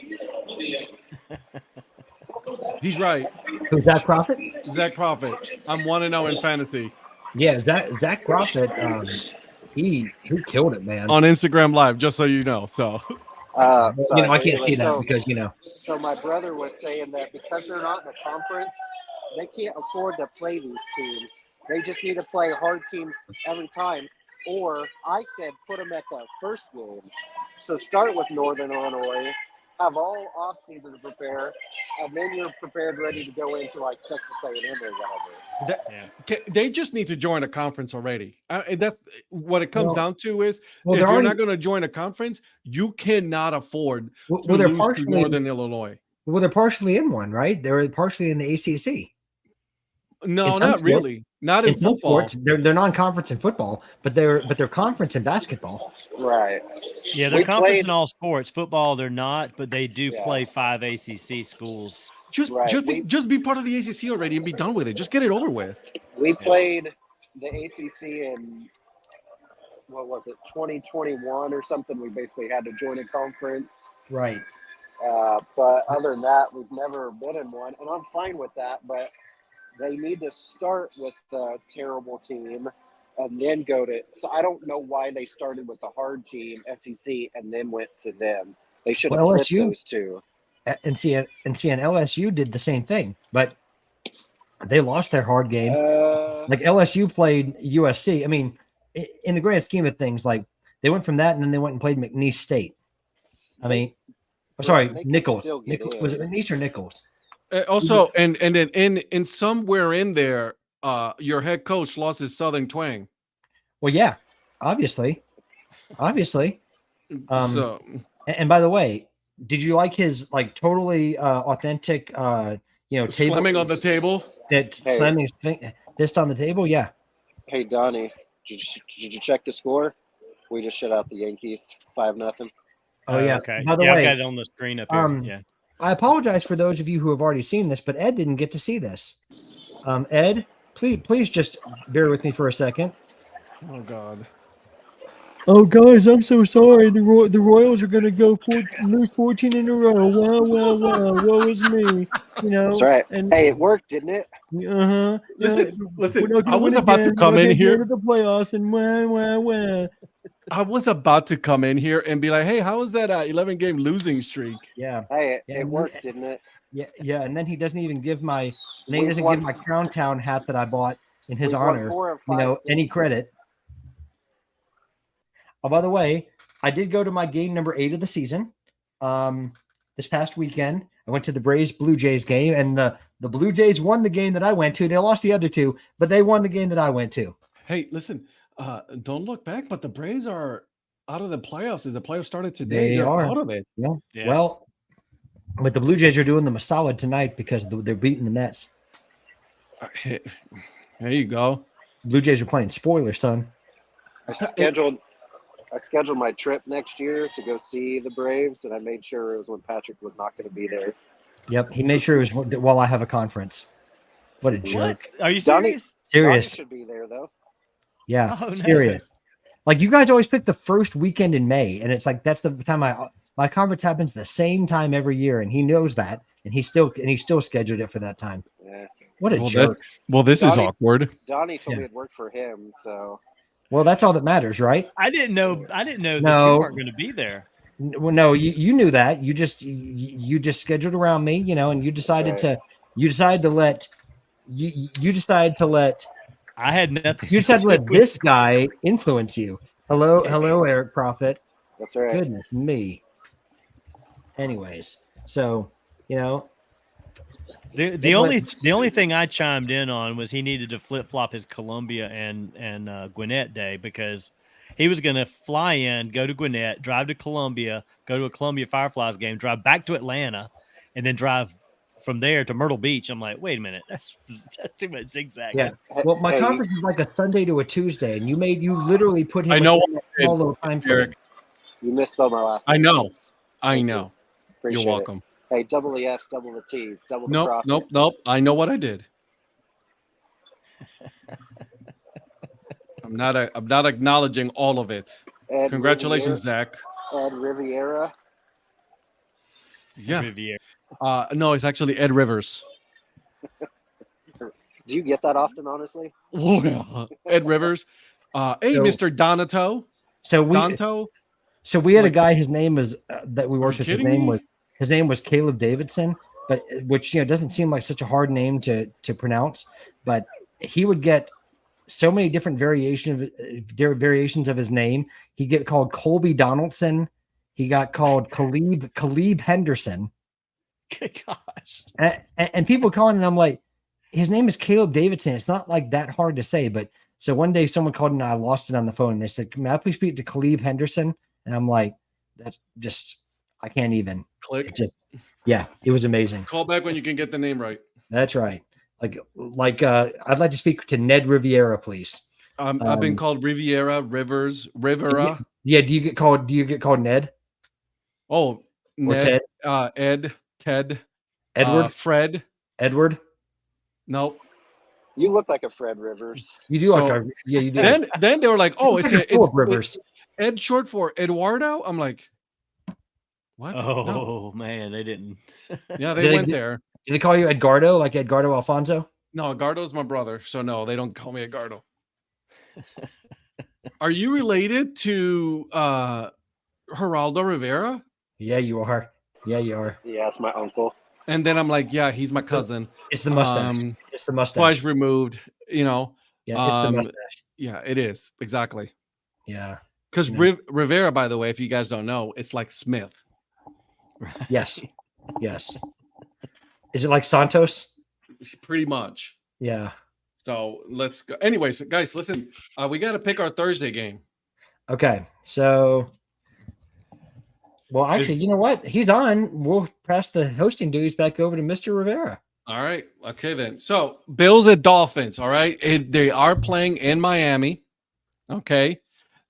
He's right. Who's Zach Prophet? Zach Prophet. I'm 1-0 in fantasy Yeah, Zach Prophet. He killed it, man. on Instagram Live, just so you know. So Sorry. I can't Anyway, see that because So my brother was saying that because they're not in a conference, they can't afford to play these teams. They just need to play hard teams every time. Or I said put them at the first game. So start with Northern Illinois, have all off season to prepare, and then you're prepared, ready to go into like Texas A&M or whatever. They just need to join a conference already. That's what it comes down to is well, if they're you're already, not going to join a conference, you cannot afford well, to they're lose to partially Northern Illinois. well, they're partially in one, right? They're partially in the ACC. No, some not sports- really. Not in In some football. sports, they're non-conference in football, but they're conference in basketball. Right. Yeah, they're We conference played- in all sports. Football, they're not, but they do Yeah. play 5 ACC schools. Just be part of the ACC already and be done with it. Just get it over with. We played the ACC in, what was it, 2021 or something. We basically had to join a conference. Right. But other than that, we've never been in one. And I'm fine with that. But they need to start with the terrible team and then go to. So I don't know why they started with the hard team, SEC, and then went to them. They should have flipped LSU those two. and LSU did the same thing, but they lost their hard game. Like LSU played USC. I mean, in the grand scheme of things, like they went from that and then they went and played McNeese State. I mean, sorry, they can Nichols. still get in. Was it McNeese or Nichols? Also, and then in somewhere in there, your head coach lost his Southern twang. Well, yeah, obviously. So And by the way, did you like his like totally authentic table slamming on the table? Slamming his fist on the table? Yeah. Hey, Donnie, did you check the score? We just shut out the Yankees 5-0. Oh yeah. Okay. By the I've way, got it on the screen up here. Yeah. I apologize for those of you who have already seen this, but Ed didn't get to see this. Ed, please just bear with me for a second. Oh God. Oh guys, I'm so sorry. The Royals are going to lose 14 in a row. Wow. Woe is me. That's right. And Hey, it worked, didn't it? Listen. I was about to come in here. The playoffs and wow. I was about to come in here and be like, "Hey, how was that 11-game losing streak?" Yeah. Hey, Yeah, it worked, didn't it? Yeah. And then he doesn't even give my We've won- Crown Town hat that I bought in his We've won honor. 4 of 5 Any since credit. Oh, by the way, I did go to my game number 8 of the season. This past weekend, I went to the Braves Blue Jays game, and the Blue Jays won the game that I went to. They lost the other 2, but they won the game that I went to. Hey, listen, don't look back, but the Braves are out of the playoffs. As the playoffs started today, they're out of it. Yeah. Yeah. Well, but the Blue Jays are doing them a solid tonight because they're beating the Mets. There you go. Blue Jays are playing spoiler, son. I scheduled my trip next year to go see the Braves, and I made sure it was when Patrick was not going to be there. Yep, he made sure it was while I have a conference. What a jerk! What? Are you Donnie- serious? Serious? Donnie should be there, though. Yeah, Oh, no. serious. Like you guys always pick the first weekend in May, and it's like that's the time my conference happens the same time every year, and he knows that, and he still scheduled it for that time. Yeah. What a Well, jerk! this is Donnie- awkward. Donnie told Yeah. me it worked for him, so Well, that's all that matters, right? I didn't know that No. you weren't going to be there. Well, no, you knew that. You just scheduled around me, and you decided Right. to let I had nothing. you decided to let this guy influence you. Hello, Eric Prophet. that's right. Goodness me. Anyways, so The only thing I chimed in on was he needed to flip flop his Columbia and Gwinnett day because he was going to fly in, go to Gwinnett, drive to Columbia, go to a Columbia Fireflies game, drive back to Atlanta, and then drive from there to Myrtle Beach. I'm like, wait a minute, that's too much zigzag. yeah. Well, my Hey, conference is like a Sunday to a Tuesday, and you literally put him. I know within that what small little time frame. Eric. You misspelled my last I name. know. Thanks. I Thank know. Appreciate You're it. welcome. Hey, double the F, double the T's, double the Nope, profit. nope. I know what I did. I'm not acknowledging all of it. Ed Congratulations, Zach. Ed Riviera. Yeah. Riviera. No, it's actually Ed Rivers. Do you get that often, honestly? Oh, yeah. Ed Rivers. Hey, So- Mr. Donato. So we Donto. So we had a Like- guy. His name was that we worked you with. His kidding name me? was Caleb Davidson, but which doesn't seem like such a hard name to pronounce. But he would get so many different variations of his name. He'd get called Colby Donaldson. He got called Caleb Henderson. Good gosh. And people calling, and I'm like, his name is Caleb Davidson. It's not like that hard to say. But so one day someone called and I lost it on the phone. And they said, "May I please speak to Caleb Henderson?" And I'm like, that's just, I can't even. Click. It was amazing. Call back when you can get the name right. That's right. I'd like to speak to Ned Riviera, please. I've been called Riviera, Rivera. Yeah. Do you get called Ned? Oh, Or Ned, Ted? Ed, Ted, Edward? Fred. Edward? Nope. You look like a Fred Rivers. You do So, you do. Then they were like, "Oh, it's Philip Rivers. Ed short for Eduardo." I'm like, "What?" Oh No. man, they didn't. Yeah, Did they they went get- there. Do they call you Edgardo, like Edgardo Alfonso? No, Edgardo's my brother, so no, they don't call me Edgardo. Are you related to Geraldo Rivera? Yeah, you are. Yeah, you are. Yeah, it's my uncle. And then I'm like, yeah, he's my cousin. It's the mustache. It's the mustache. Twice removed, Yeah, it's the mustache. Yeah, it is. Exactly. Yeah. Because Rivera, by the way, if you guys don't know, it's like Smith. Yes. Yes. Is it like Santos? Pretty much. Yeah. So let's go. Anyways, guys, listen, we got to pick our Thursday game. Okay. So, well, actually, you know what? He's on. We'll pass the hosting duties back over to Mr. Rivera. All right. Okay, then. So Bills at Dolphins. All right. They are playing in Miami. Okay.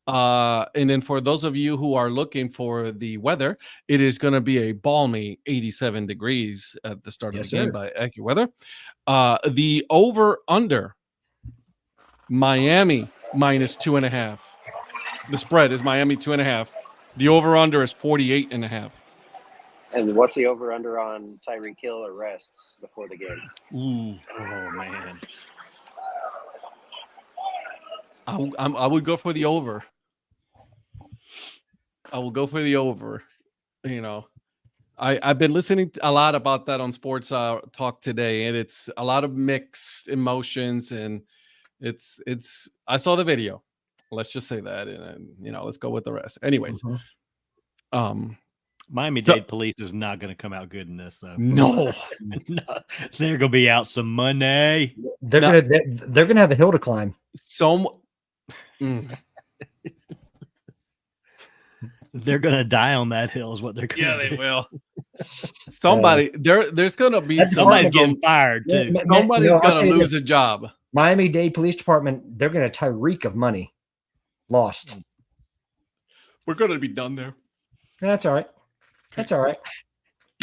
And then for those of you who are looking for the weather, it is going to be a balmy 87 degrees at the start of the game by AccuWeather. The over under Miami -2.5. The spread is Miami 2.5. The over under is 48.5. And what's the over under on Tyreek Hill arrests before the game? Ooh. Oh man. I would go for the over. I will go for the over. You know, I've been listening a lot about that on Sports Talk today, and it's a lot of mixed emotions, and it's. I saw the video. Let's just say that, and let's go with the rest. Anyways, Miami-Dade police is not going to come out good in this, though. no. No, they're going to be out some money. They're gonna have a hill to climb. They're going to die on that hill, is what they're going to do. Will. Somebody there's gonna be Somebody's getting fired too. somebody's I'll gonna tell you lose this. a job. Miami-Dade Police Department, they're gonna Tyreek of money lost. We're gonna be done there. That's all right. That's all right.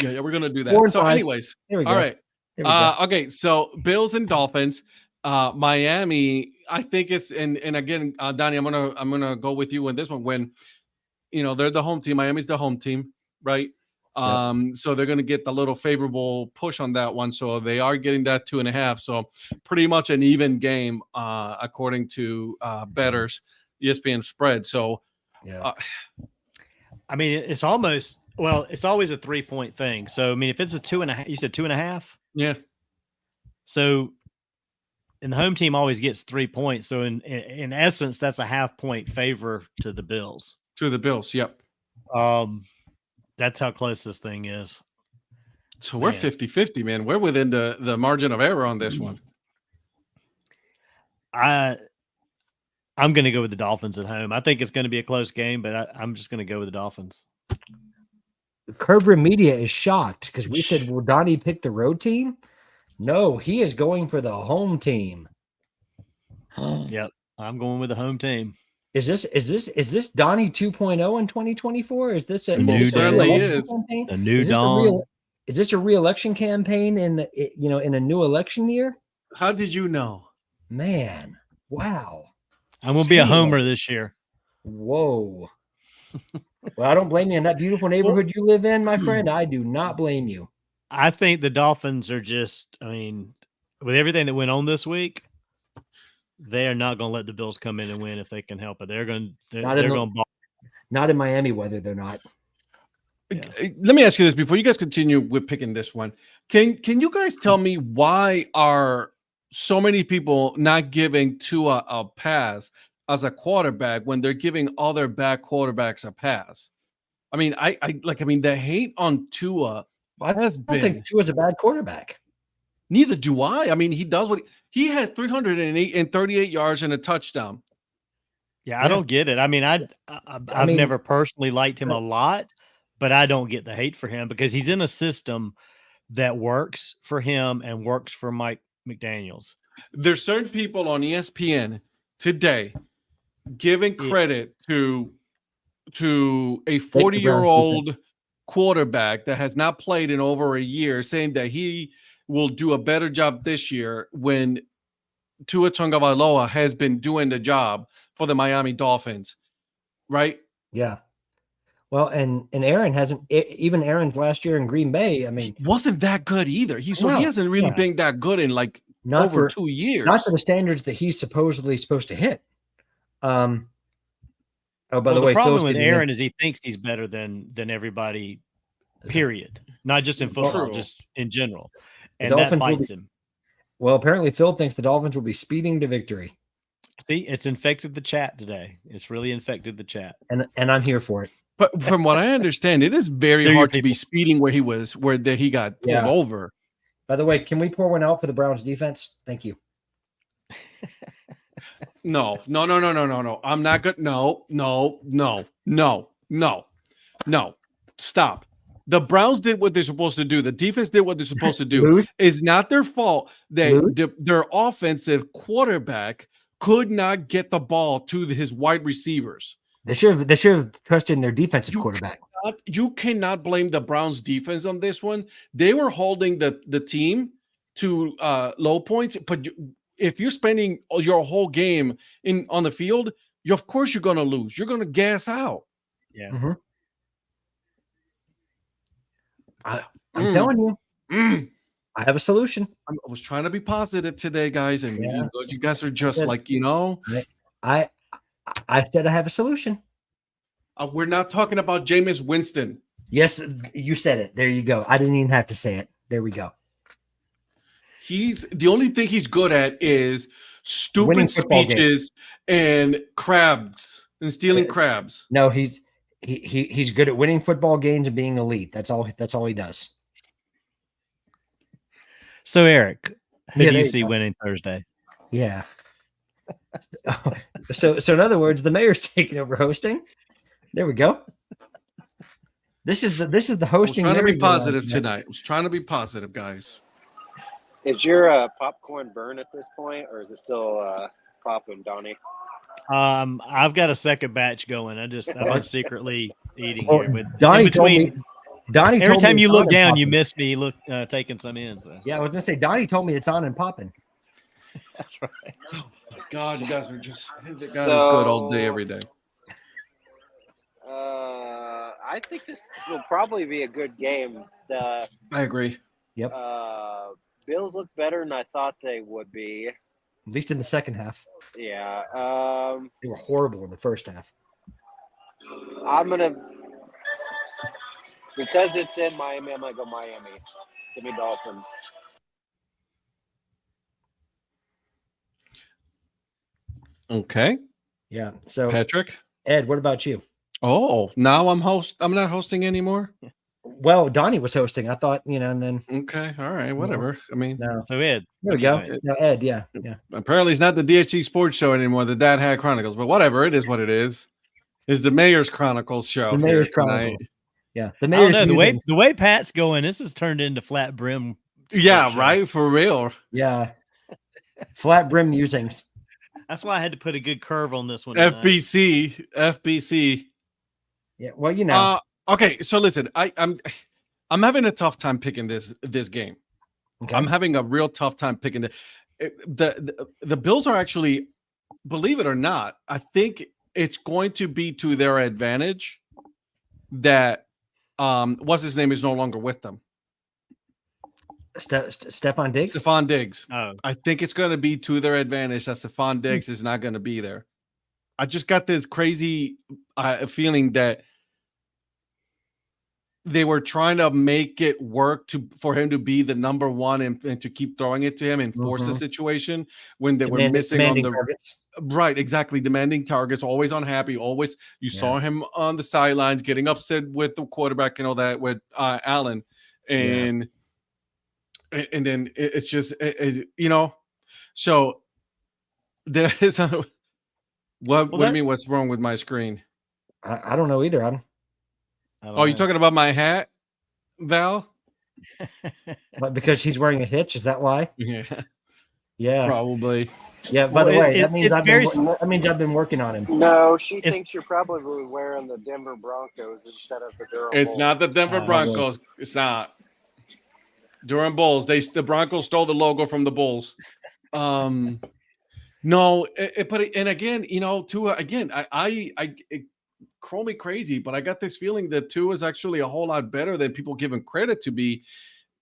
Yeah, we're gonna do 4 that. and So, 5. anyways, There we go. all right. There we go. Okay, so Bills and Dolphins. Miami, I think it's and again, Donnie, I'm gonna go with you on this one. When they're the home team, Miami's the home team, right? So they're gonna get the little favorable push on that one. So they are getting that 2.5. So pretty much an even game, according to bettors, ESPN spread. So Yeah. I mean, it's always a 3-point thing. So, I mean, if it's a 2.5, you said 2.5? yeah. So, and the home team always gets 3 points. So, in essence, that's a half-point favor to the Bills. To the Bills, yep. That's how close this thing is. So we're Man. 50-50, man. We're within the margin of error on this one. I'm going to go with the Dolphins at home. I think it's going to be a close game, but I'm just going to go with the Dolphins. Kerber Media is shocked because we said, will Donnie pick the road team? No, he is going for the home team. Yep, I'm going with the home team. Is this Donnie 2.0 in 2024? Is this a It most certainly re-election is. campaign? A new Is this a dawn. Is this a re-election campaign in a new election year? How did you know? Man, wow. I'm going to be a Damn. homer this year. Whoa. Well, I don't blame you in that beautiful neighborhood you live in, my friend. I do not blame you. I think the Dolphins are just, I mean, with everything that went on this week, they are not going to let the Bills come in and win if they can help it. They're going to ball. Not in Miami weather, they're not. Yeah. Let me ask you this before you guys continue with picking this one. Can you guys tell me why are so many people not giving Tua a pass as a quarterback when they're giving other bad quarterbacks a pass? I mean, I mean, the hate on Tua has I don't been. think Tua's a bad quarterback. Neither do I. I mean, he does what he had 338 yards and a touchdown. Yeah, I don't get it. I mean, I've mean, never personally liked him a lot, but I don't get the hate for him because he's in a system that works for him and works for Mike McDaniels. There's certain people on ESPN today giving credit to a 40-year-old quarterback that has not played in over a year, saying that he will do a better job this year when Tua Tagovailoa has been doing the job for the Miami Dolphins, right? Yeah. Well, and Aaron hasn't, even Aaron's last year in Green Bay. I mean, He wasn't that good either. He hasn't really been that good in like over 2 years. Not for the standards that he's supposedly supposed to hit. Oh, by the way, the problem Phil's with getting Aaron is he thinks he's better than everybody. Period. Not just in football, just in general, and that bites him. Well, apparently Phil thinks the Dolphins will be speeding to victory. See, it's infected the chat today. It's really infected the chat, and I'm here for it. But from what I understand, it is very hard to be speeding where he got pulled over. By the way, can we pour one out for the Browns defense? Thank you. No. I'm not good. No. Stop. The Browns did what they're supposed to do. The defense did what they're supposed to do. It's not their fault that their offensive quarterback could not get the ball to his wide receivers. They should have trusted in their defensive quarterback. You cannot blame the Browns defense on this one. They were holding the team to low points, but if you're spending your whole game on the field, of course you're going to lose. You're going to gas out. Yeah. Mm-hmm. I'm telling you, I have a solution. I was trying to be positive today, guys, and you guys are just I said I have a solution. We're not talking about Jameis Winston. Yes, you said it. There you go. I didn't even have to say it. There we go. The only thing he's good at is stupid speeches and crabs and stealing crabs. No, he's good at winning football games and being elite. That's all he does. So Eric, who do you see winning Thursday? Yeah. So in other words, the mayor's taking over hosting. There we go. This is the hosting. I was trying to be positive tonight. I was trying to be positive, guys. Is your popcorn burn at this point, or is it still popping, Donnie? I've got a second batch going. I've been secretly eating here. But Donnie told me every time you look down, you miss me taking some in. So. Yeah, I was gonna say Donnie told me it's on and popping. That's right. Oh my God, you guys are just is good all day, every day. I think this will probably be a good game. I agree. Yep. Bills look better than I thought they would be. At least in the second half. Yeah. They were horrible in the first half. Because it's in Miami, I'm gonna go Miami. Give me Dolphins. Okay. Yeah. So Patrick. Ed, what about you? Oh, now I'm not hosting anymore. Well, Donnie was hosting. I thought, and then. Okay. All right. Whatever. I mean. No. So Ed. There we go. No, Ed. Yeah. Apparently, it's not the DHC Sports show anymore. The Dad Hat Chronicles, but whatever. It is what it is. It's the Mayor's Chronicles show. The Mayor's Chronicles. Yeah. The Mayor's. I don't know, the way Pat's going, this has turned into flat brim. Yeah. Right. For real. Yeah. Flat brim musings. That's why I had to put a good curve on this one. FBC. Yeah. Well, Okay. So listen, I'm having a tough time picking this game. Okay. I'm having a real tough time picking the Bills are actually, believe it or not, I think it's going to be to their advantage that what's his name is no longer with them. Stephon Diggs? Stephon Diggs. Oh. I think it's going to be to their advantage that Stephon Diggs is not going to be there. I just got this crazy feeling that they were trying to make it work for him to be the number one and to keep throwing it to him and force the situation when they were missing on the targets. Right, exactly. Demanding targets, always unhappy, always. You saw him on the sidelines getting upset with the quarterback and all that with Allen, and then it's just So there is what do you mean? What's wrong with my screen? I don't know either. You're talking about my hat, Val? But because she's wearing a hitch, is that why? Yeah, probably. Yeah. By the way, that means I've been working on him. No, she thinks you're probably wearing the Denver Broncos instead of the Durham It's Bulls. not the Denver Broncos. It's not Durham Bulls. The Broncos stole the logo from the Bulls. No, and again, Tua again. It call me crazy, but I got this feeling that Tua is actually a whole lot better than people give him credit to be.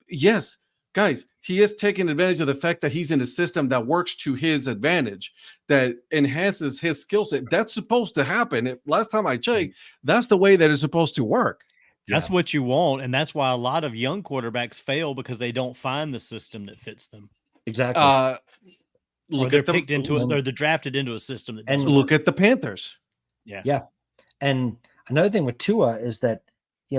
Yes, guys, he is taking advantage of the fact that he's in a system that works to his advantage, that enhances his skill set. That's supposed to happen. Last time I checked, that's the way that it's supposed to work. That's what you want, and that's why a lot of young quarterbacks fail because they don't find the system that fits them. Exactly. They're drafted into a system that doesn't look at the Panthers. Yeah. And another thing with Tua is that,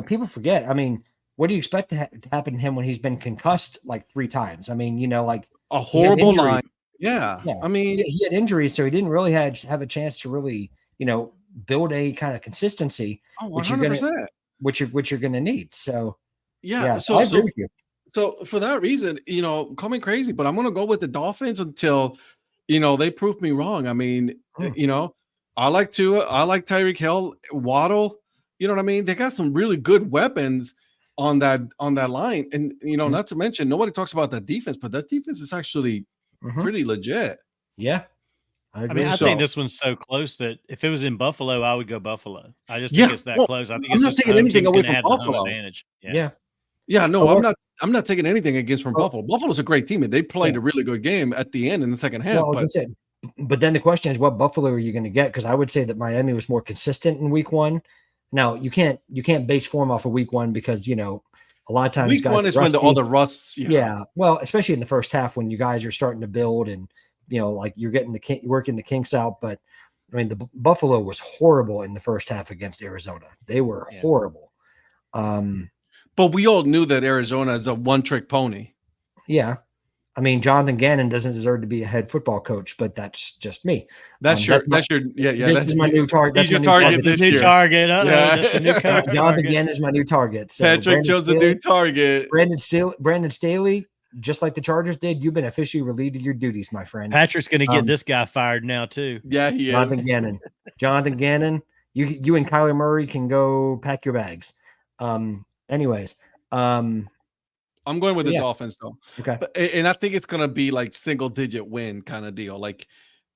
people forget. I mean, what do you expect to happen to him when he's been concussed like 3 times? I mean, like a horrible line. Yeah. I mean, he had injuries, so he didn't really have a chance to really, build a kind of consistency, which you're gonna need. So So I agree with you. So for that reason, call me crazy, but I'm gonna go with the Dolphins until they prove me wrong. I mean, I like Tua, I like Tyreek Hill, Waddle. You know what I mean? They got some really good weapons on that line, and not to mention nobody talks about that defense, but that defense is actually pretty legit. Yeah, I think this one's so close that if it was in Buffalo, I would go Buffalo. I just think it's that close. I think I'm not taking anything away from Buffalo. I'm not taking anything against from Buffalo. Buffalo's a great team, and they played a really good game at the end in the second half. But then the question is, what Buffalo are you going to get? Because I would say that Miami was more consistent in week 1. Now you can't base form off of week 1 because a lot of times week 1 is when all the rusts. Yeah, well, especially in the first half when you guys are starting to build and like you're working the kinks out. But I mean, the Buffalo was horrible in the first half against Arizona. They were horrible. But we all knew that Arizona is a one-trick pony. Yeah. I mean, Jonathan Gannon doesn't deserve to be a head football coach, but that's just me. This is my new target. He's your target this year. That's the new coach. Jonathan Gannon is my new target. So Patrick chose the new target. Brandon Staley, just like the Chargers did, you've been officially relieved of your duties, my friend. Patrick's going to get this guy fired now too. Yeah, he is. Jonathan Gannon, you and Kyler Murray can go pack your bags. Anyways, I'm going with the Dolphins though. Okay. And I think it's going to be like single digit win kind of deal. Like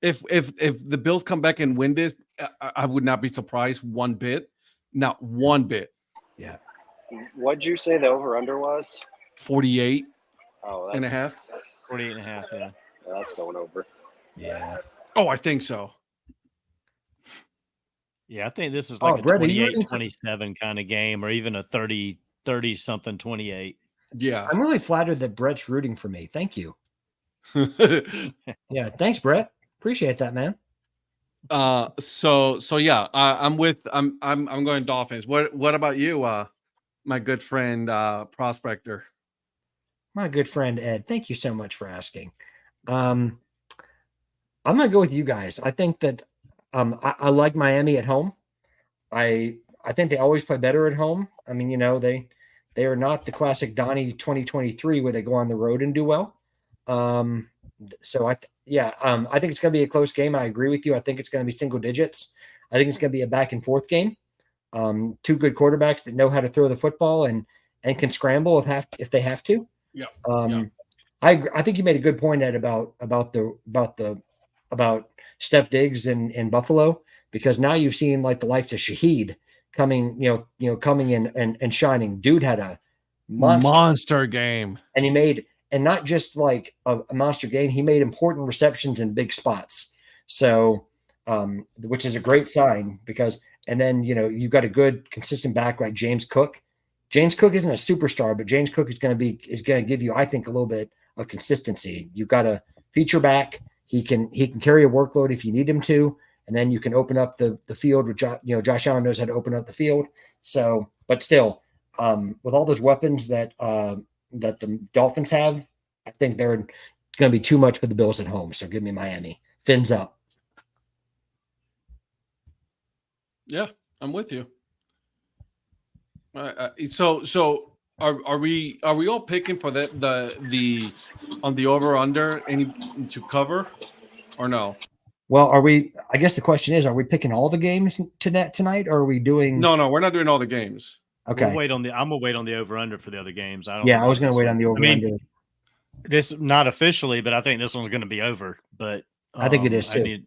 if the Bills come back and win this, I would not be surprised one bit. Not one bit. Yeah. What'd you say the over under was? 48 and a half. 48 and a half. Yeah. That's going over. Yeah. Oh, I think so. Yeah, I think this is like a 28-27 kind of game, or even a 30-something 28. Yeah. I'm really flattered that Brett's rooting for me. Thank you. Yeah, thanks, Brett. Appreciate that, man. So yeah, I'm going Dolphins. What about you, my good friend Prospector? My good friend Ed, thank you so much for asking. I'm gonna go with you guys. I think that I like Miami at home. I think they always play better at home. I mean, they are not the classic Donnie 2023 where they go on the road and do well. So I think it's going to be a close game. I agree with you. I think it's going to be single digits. I think it's going to be a back and forth game. 2 good quarterbacks that know how to throw the football and can scramble if they have to. Yeah. I think you made a good point, Ed, about Steph Diggs in Buffalo, because now you've seen like the likes of Shaheed coming in and shining. Dude had a monster game, and he made, and not just like a monster game, he made important receptions in big spots. So which is a great sign because, and then, you've got a good consistent back like James Cook. James Cook isn't a superstar, but James Cook is going to give you, I think, a little bit of consistency. You've got a feature back. He can carry a workload if you need him to, and then you can open up the field with Josh Allen knows how to open up the field. So, but still, with all those weapons that the Dolphins have, I think they're going to be too much for the Bills at home. So give me Miami. Fins up. Yeah, I'm with you. So are we all picking for the on the over under any to cover or no? Well, I guess the question is, are we picking all the games tonight, or are we doing? No, we're not doing all the games. Okay. I'm gonna wait on the over under for the other games. I was going to wait on the over under. This not officially, but I think this one's going to be over. But I think it is too.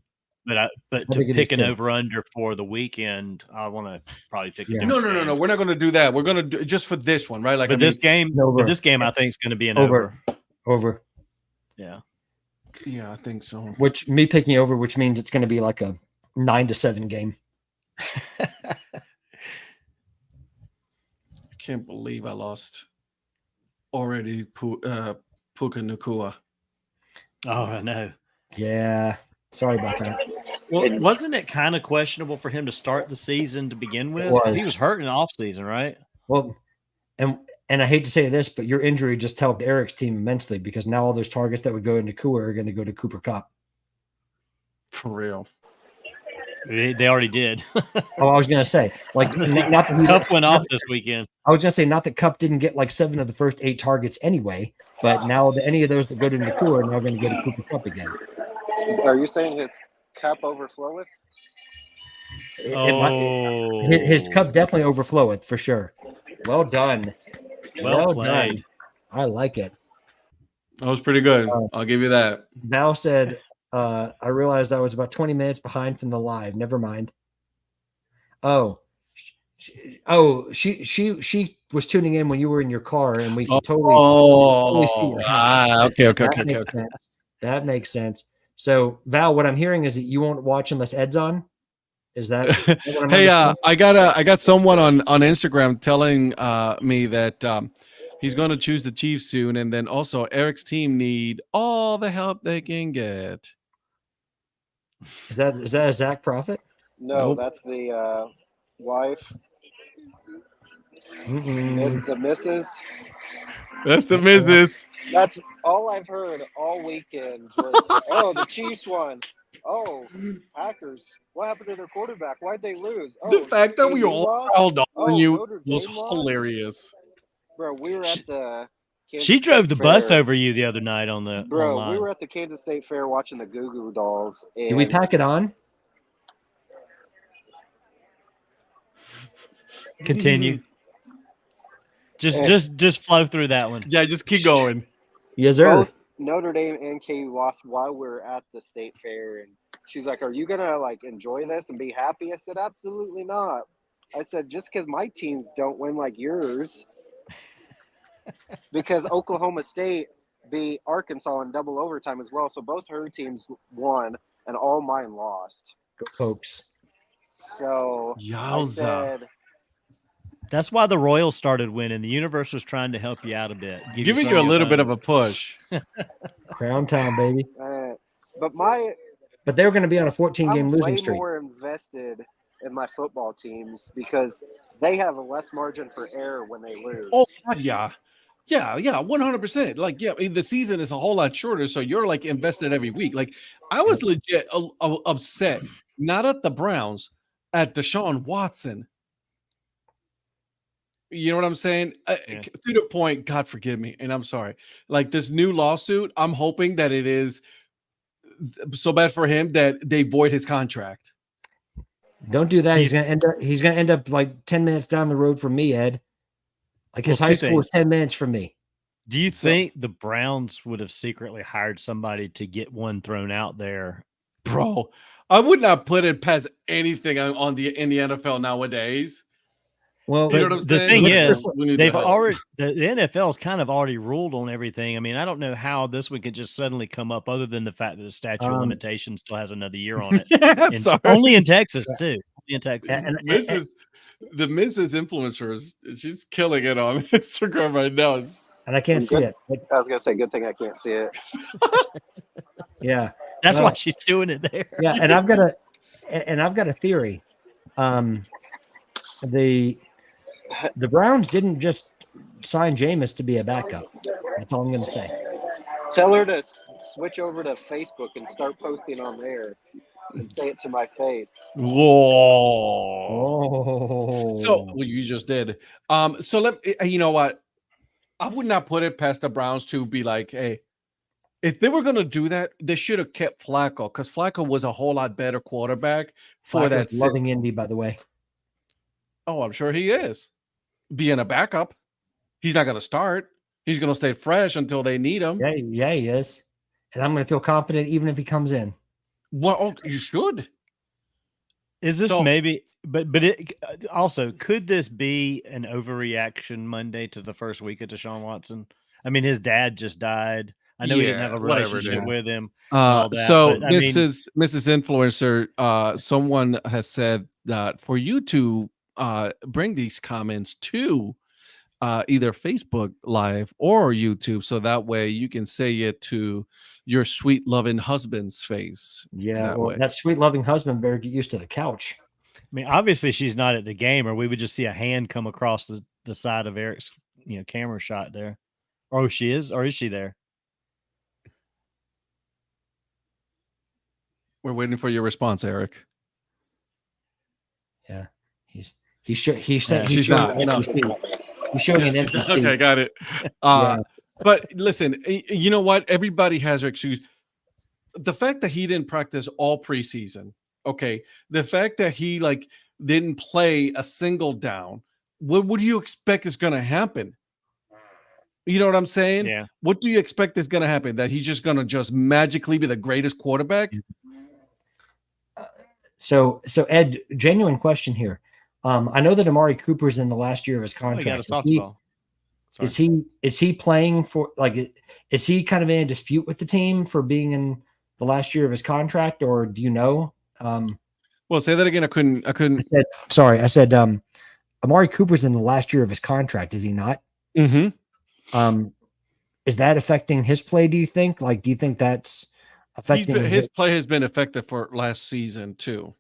But to pick an over under for the weekend, I want to probably pick. Yeah. No. We're not going to do that. We're going to do just for this one, right? Like, but this game, I think is going to be an over. Over. Yeah. Yeah, I think so. Which me picking over, which means it's going to be like a 9-7 game. I can't believe I lost already. Puka Nacua. Oh, I know. Yeah. Sorry about that. Well, wasn't it kind of questionable for him to start the season to begin with? Because he was hurt in the offseason, right? Well, and I hate to say this, but your injury just helped Eric's team immensely because now all those targets that would go into Kua are going to go to Cooper Kupp. For real. They already did. Oh, I was going to say, like, not that Kupp went off this weekend. I was going to say, not that Kupp didn't get like 7 of the first 8 targets anyway, but now any of those that go to Nakua are now going to go to Cooper Kupp again. Are you saying his cup overfloweth? His cup definitely overfloweth for sure. Well done. Well played. Done. I like it. That was pretty good. I'll give you that. Val said, I realized I was about 20 minutes behind from the live. Never mind. She was tuning in when you were in your car, and we can totally see her. Okay. That makes sense. So, Val, what I'm hearing is that you won't watch unless Ed's on. Is that what I'm Hey, I got someone on Instagram telling me that he's going to choose the Chiefs soon, and then also Eric's team need all the help they can get. Is that a Zach Prophet? No, Nope. That's the wife. Mm-mm. The missus. That's the business. That's all I've heard all weekend was, the Chiefs won. Oh, Packers. What happened to their quarterback? Why'd they lose? Oh, The fact that we all held on you Notre was Dame lost? hilarious. Bro, we were at the Kansas She drove State the bus Fair. over you the other night on the online. We were at the Kansas State Fair watching the Goo Goo Dolls. And Did we pack it on? Continue. Just flow through that one. Yeah, just keep going. Yes, sir. both Notre Dame and KU lost while we were at the state fair, and she's like, "Are you gonna like enjoy this and be happy?" I said, "Absolutely not." I said, "Just because my teams don't win like yours, because Oklahoma State beat Arkansas in double overtime as well, so both her teams won and all mine lost." Go Pokes. So Yowza. I said, That's why the Royals started winning. The universe was trying to help you out a bit. Giving you a little bit of a push. Crown Town, baby. but they were going to be on a 14-game I'm losing way streak. more invested in my football teams because they have a less margin for error when they lose. Oh, God, yeah. Yeah, 100%. Like, yeah, I mean, the season is a whole lot shorter, so you're like invested every week. Like, I was legit upset, not at the Browns, at Deshaun Watson. You know what I'm saying? Yeah. To the point, God forgive me, and I'm sorry. Like this new lawsuit, I'm hoping that it is so bad for him that they void his contract. Don't do that. He's going to end up like 10 minutes down the road from me, Ed. Like his high school is 10 minutes from me. Do you think the Browns would have secretly hired somebody to get one thrown out there? Bro, I would not put it past anything in the NFL nowadays. Well, You know what I'm the saying? thing Yeah, is, we need they've to help. already the NFL's kind of already ruled on everything. I mean, I don't know how this one could just suddenly come up, other than the fact that the statute of limitations still has another year on it. And Sorry. only in Texas too. Only in Texas. The Mrs. Influencers, she's killing it on Instagram right now. and I can't see it. I was gonna say, good thing I can't see it. Yeah, That's well, why she's doing it there. yeah, and I've got a theory. The Browns didn't just sign Jameis to be a backup. That's all I'm going to say. Tell her to switch over to Facebook and start posting on there and say it to my face. Whoa. Oh, So well, you just did. So you know what? I would not put it past the Browns to be like, hey, if they were going to do that, they should have kept Flacco, because Flacco was a whole lot better quarterback for that Flacco's loving system. Indy, by the way. Oh, I'm sure he is. Being a backup, he's not going to start. He's going to stay fresh until they need him. Yeah, he is. And I'm going to feel confident even if he comes in. Well, you should. Is this So- maybe? But it also, could this be an overreaction Monday to the first week of Deshaun Watson? I mean, his dad just died. I know he didn't Yeah, have a whatever, relationship dude. with him. all that, So but, I mean- Mrs. Influencer, someone has said that for you to bring these comments to either Facebook Live or YouTube, so that way you can say it to your sweet loving husband's face. Yeah, that sweet loving husband better get used to the couch. I mean, obviously she's not at the game, or we would just see a hand come across the side of Eric's camera shot there. Oh, she is, or is she there? We're waiting for your response, Eric. Yeah, he showed She's an not. No. empty seat. He's showing an empty seat. Okay, got it. Yeah. But listen, you know what? Everybody has their excuse. The fact that he didn't practice all preseason, okay. The fact that he didn't play a single down. What do you expect is going to happen? You know what I'm saying? Yeah. What do you expect is going to happen? That he's just going to just magically be the greatest quarterback? So Ed, genuine question here. I know that Amari Cooper's in the last year of his contract. He got a softball. Is he playing for is he kind of in a dispute with the team for being in the last year of his contract, or do you know? Well, say that again. I couldn't. I said Amari Cooper's in the last year of his contract, is he not? Mm-hmm. Is that affecting his play, do you think? Do you think that's affecting his play has been effective for last season too.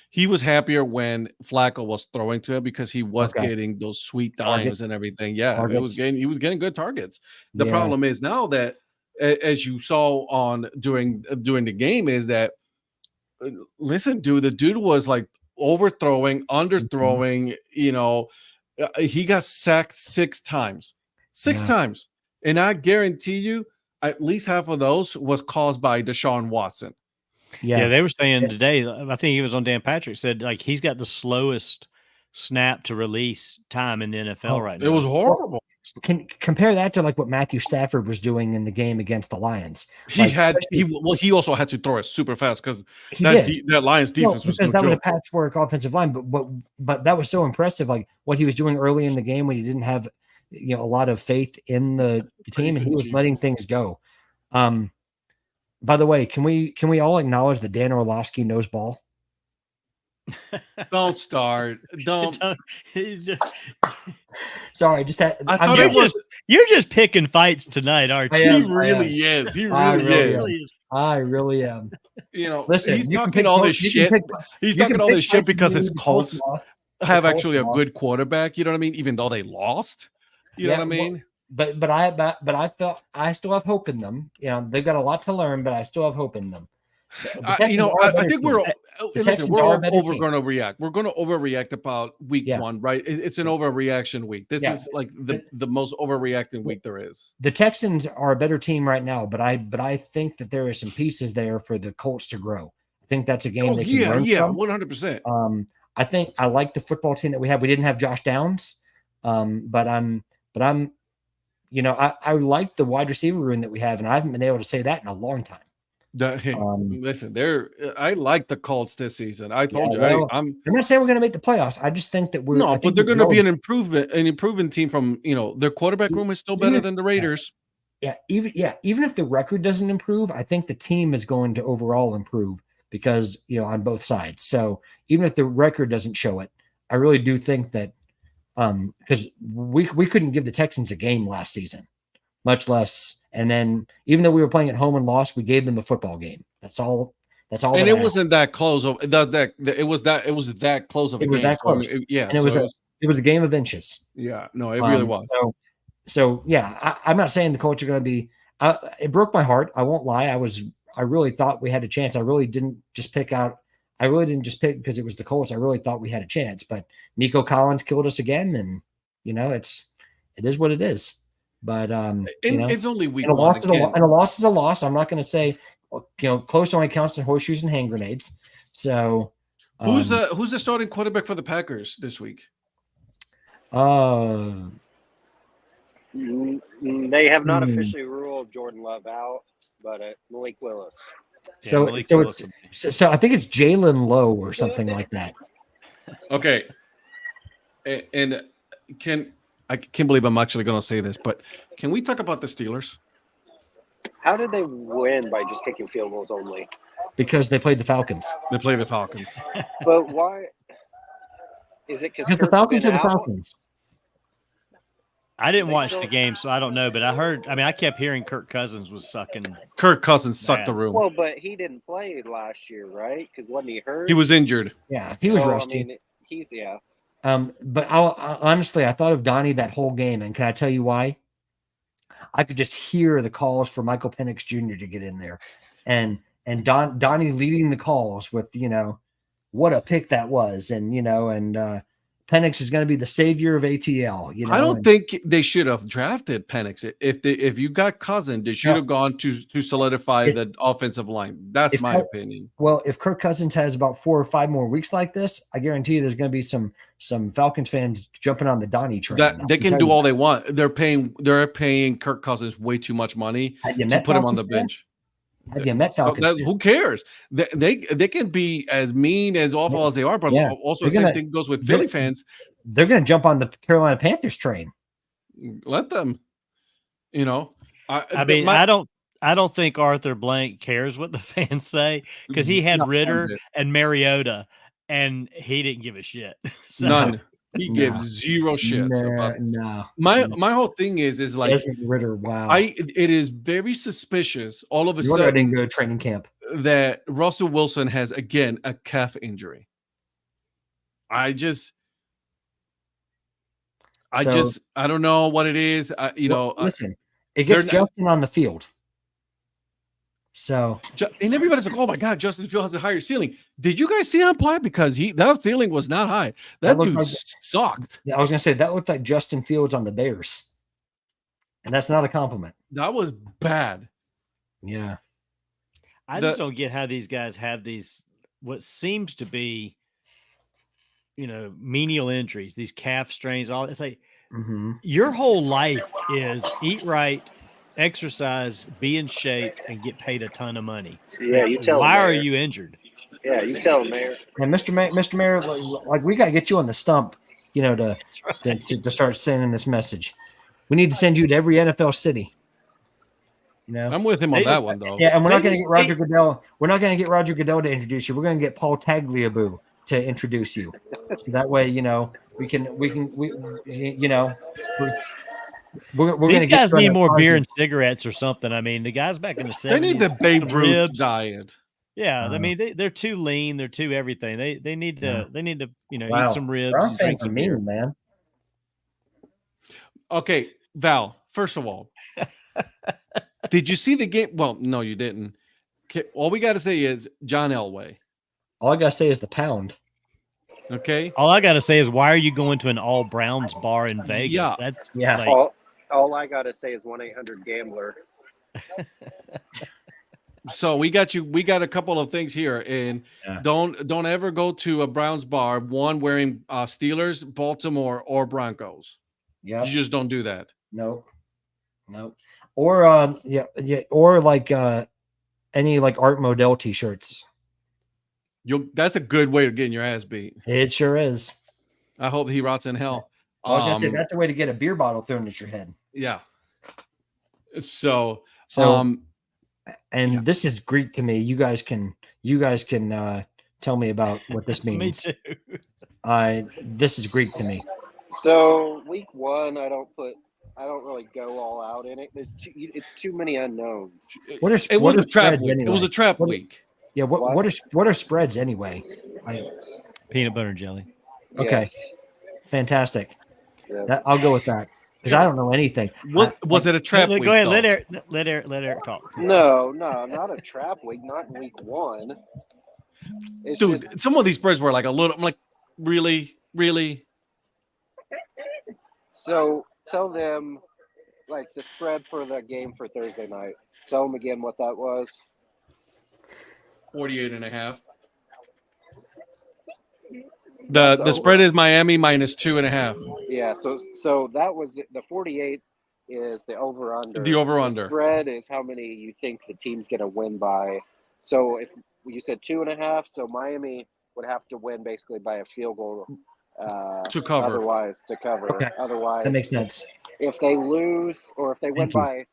He was happier when Flacco was throwing to him because he was getting those sweet dimes and everything. Yeah, he was getting good targets. The problem is now that, as you saw during the game, is that listen, dude, the dude was overthrowing, underthrowing. He got sacked 6 times. 6 times. And I guarantee you, at least half of those was caused by Deshaun Watson. Yeah, they were saying today, I think he was on Dan Patrick, said he's got the slowest snap to release time in the NFL right now. It was horrible. Compare that to what Matthew Stafford was doing in the game against the Lions. He also had to throw it super fast because that Lions defense was because that was a patchwork offensive line, but that was so impressive. What he was doing early in the game when he didn't have a lot of faith in the team, and he was letting things go. By the way, can we all acknowledge that Dan Orlovsky knows ball? Don't start. Don't. Sorry, you're just picking fights tonight, aren't you? He really is. He really is. I really am. Listen, he's talking all this shit. He's talking all this shit because his Colts have actually a good quarterback. You know what I mean? Even though they lost. You know what I mean? But I still have hope in them. They've got a lot to learn, but I still have hope in them. I think we're all going to react. We're going to overreact about week 1, right? It's an overreaction week. This is the most overreacting week there is. The Texans are a better team right now, but I think that there are some pieces there for the Colts to grow. I think that's a game they can learn from. 100%. I think I like the football team that we have. We didn't have Josh Downs, but I'm I like the wide receiver room that we have, and I haven't been able to say that in a long time. Listen, I like the Colts this season. I told you, well, I'm not saying we're going to make the playoffs. I just think that no, I think but they're going to we're be an improvement team from their quarterback room is still better than the Raiders. Even if the record doesn't improve, I think the team is going to overall improve because on both sides. So even if the record doesn't show it, I really do think that because we couldn't give the Texans a game last season, much less. And then even though we were playing at home and lost, we gave them a football game. That's all. And it wasn't that close. It was that close of a game. It was that close. So, yeah, and it was a game of inches. Yeah, no, it really was. So yeah, I'm not saying the Colts are going to be. It broke my heart. I won't lie. I really thought we had a chance. I really didn't just pick because it was the Colts. I really thought we had a chance, but Nico Collins killed us again, and it is what it is. But it's only week one. And a loss is a loss. I'm not going to say close only counts in horseshoes and hand grenades. So who's the starting quarterback for the Packers this week? They have not officially ruled Jordan Love out, but Malik Willis. So I think it's Jalen Lowe or something like that. Okay. And I can't believe I'm actually going to say this, but can we talk about the Steelers? How did they win by just kicking field goals only? Because they played the Falcons. They played the Falcons. But why? Is it because the Falcons are the Falcons? I didn't watch the game, so I don't know. But I kept hearing Kirk Cousins was sucking. Kirk Cousins sucked the room. Well, but he didn't play last year, right? Because wasn't he hurt? He was injured. Yeah, he was rusty. I mean, he's. But honestly, I thought of Donnie that whole game, and can I tell you why? I could just hear the calls for Michael Penix Jr. to get in there, and Donnie leading the calls with what a pick that was, and Penix is going to be the savior of ATL. I don't think they should have drafted Penix. If you got Cousins, they should have gone to solidify the offensive line. That's my opinion. Well, if Kirk Cousins has about 4 or 5 more weeks like this, I guarantee you there's going to be some Falcons fans jumping on the Donnie train. They can do all they want. They're paying Kirk Cousins way too much money to put him on the bench. Have you met Falcons? Who cares? They can be as mean as awful as they are, but also the same thing goes with Philly fans. They're going to jump on the Carolina Panthers train. Let them. I don't think Arthur Blank cares what the fans say because he had Ritter and Mariota, and he didn't give a shit. So. None. He gives zero shit. No. My whole thing is like Desmond Ritter. Wow. It is very suspicious all of a sudden. Didn't go to training camp. That Russell Wilson has again a calf injury. I don't know what it is. Listen, it gets Justin on the field. So and everybody's like, "Oh my God, Justin Fields has a higher ceiling." Did you guys see him play? Because that ceiling was not high. That dude sucked. Yeah, I was gonna say that looked like Justin Fields on the Bears, and that's not a compliment. That was bad. Yeah, I just don't get how these guys have these what seems to be, menial injuries, these calf strains. All it's like your whole life is eat right, exercise, be in shape, and get paid a ton of money. Yeah, you tell. Why are you injured? Yeah, you tell him, Mayor. And Mr. Mayor, like we got to get you on the stump, to start sending this message. We need to send you to every NFL city. I'm with him on that one though. Yeah, and we're not going to get Roger Goodell. We're not going to get Roger Goodell to introduce you. We're going to get Paul Tagliabue to introduce you. So that way, we can. These guys need more beer and cigarettes or something. I mean, the guys back in the 70s. They need the Babe Ruth diet. Yeah, I mean they're too lean. They're too everything. They need to eat some ribs. Brown and drink some beer, man. Okay, Val. First of all, did you see the game? Well, no, you didn't. Okay, all we got to say is John Elway. All I got to say is the pound. Okay. All I got to say is why are you going to an all Browns bar in Vegas? Yeah. Like, all I got to say is 1-800-GAMBLER. So we got a couple of things here, and don't ever go to a Browns bar one wearing Steelers, Baltimore, or Broncos. Yeah, you just don't do that. No. Or or like any like Art Modell t-shirts. That's a good way of getting your ass beat. It sure is. I hope he rots in hell. I was gonna say that's the way to get a beer bottle thrown at your head. Yeah. So and this is Greek to me. You guys can tell me about what this means. Me too. This is Greek to me. So week 1, I don't really go all out in it. It's too many unknowns. it was a trap week. Anyway? It was a trap week. Yeah. What are spreads anyway? Peanut butter and jelly. Okay. Yes. Fantastic. Yeah. I'll go with that because I don't know anything. Was it a trap week? Go ahead. Though? Let Eric talk. No, not a trap week. Not in week 1. It's Dude, just, some of these spreads were like a little. I'm like, really. so tell them like the spread for the game for Thursday night. Tell them again what that was. 48.5. The spread is Miami -2.5. Yeah, so that was the 48 is the over under. The over under. The spread is how many you think the team's going to win by. So if you said 2.5, so Miami would have to win basically by a field goal to cover. Otherwise, to cover. Okay. Otherwise, That makes sense. if they lose or if they win Thank you. by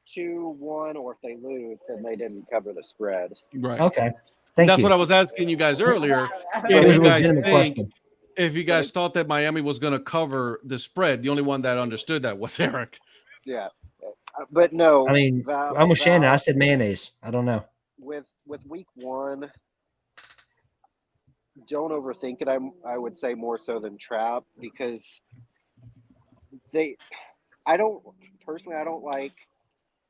2-1 or if they lose, then they didn't cover the spread. Right. Okay. Thank That's you. what I was asking you guys earlier. It was If a you guys legitimate question. if you guys thought that Miami was going to cover the spread, the only one that understood that was Eric. Yeah, but no. I mean, I'm with Shannon. I said mayonnaise. I don't know. With week 1, don't overthink it. I would say more so than trap because I don't like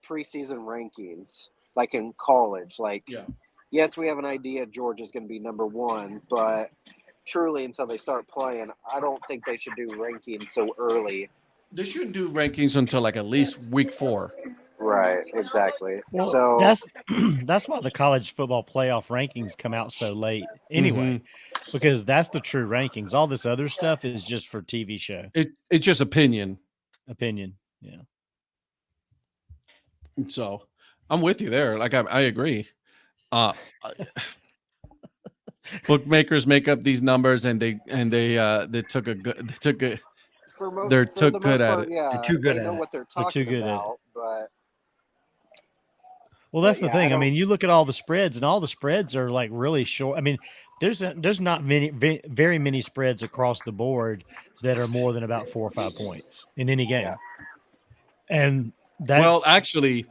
preseason rankings like in college. Like, yes, we have an idea Georgia's going to be number 1, but truly until they start playing, I don't think they should do rankings so early. They should do rankings until like at least week 4. Right, exactly. Well, so that's why the college football playoff rankings come out so late anyway, because that's the true rankings. All this other stuff is just for TV show. It's just opinion. Yeah. So I'm with you there. Like I agree. Bookmakers make up these numbers and they took good at it. Yeah, They're too good they at know it. what they're They're talking too good at it. about, but Well, that's the yeah, thing. I mean, you look at all the spreads, and all the spreads are like really short. I mean, there's not very many spreads across the board that are more than about 4 or 5 points in any game. Yeah. And that's actually,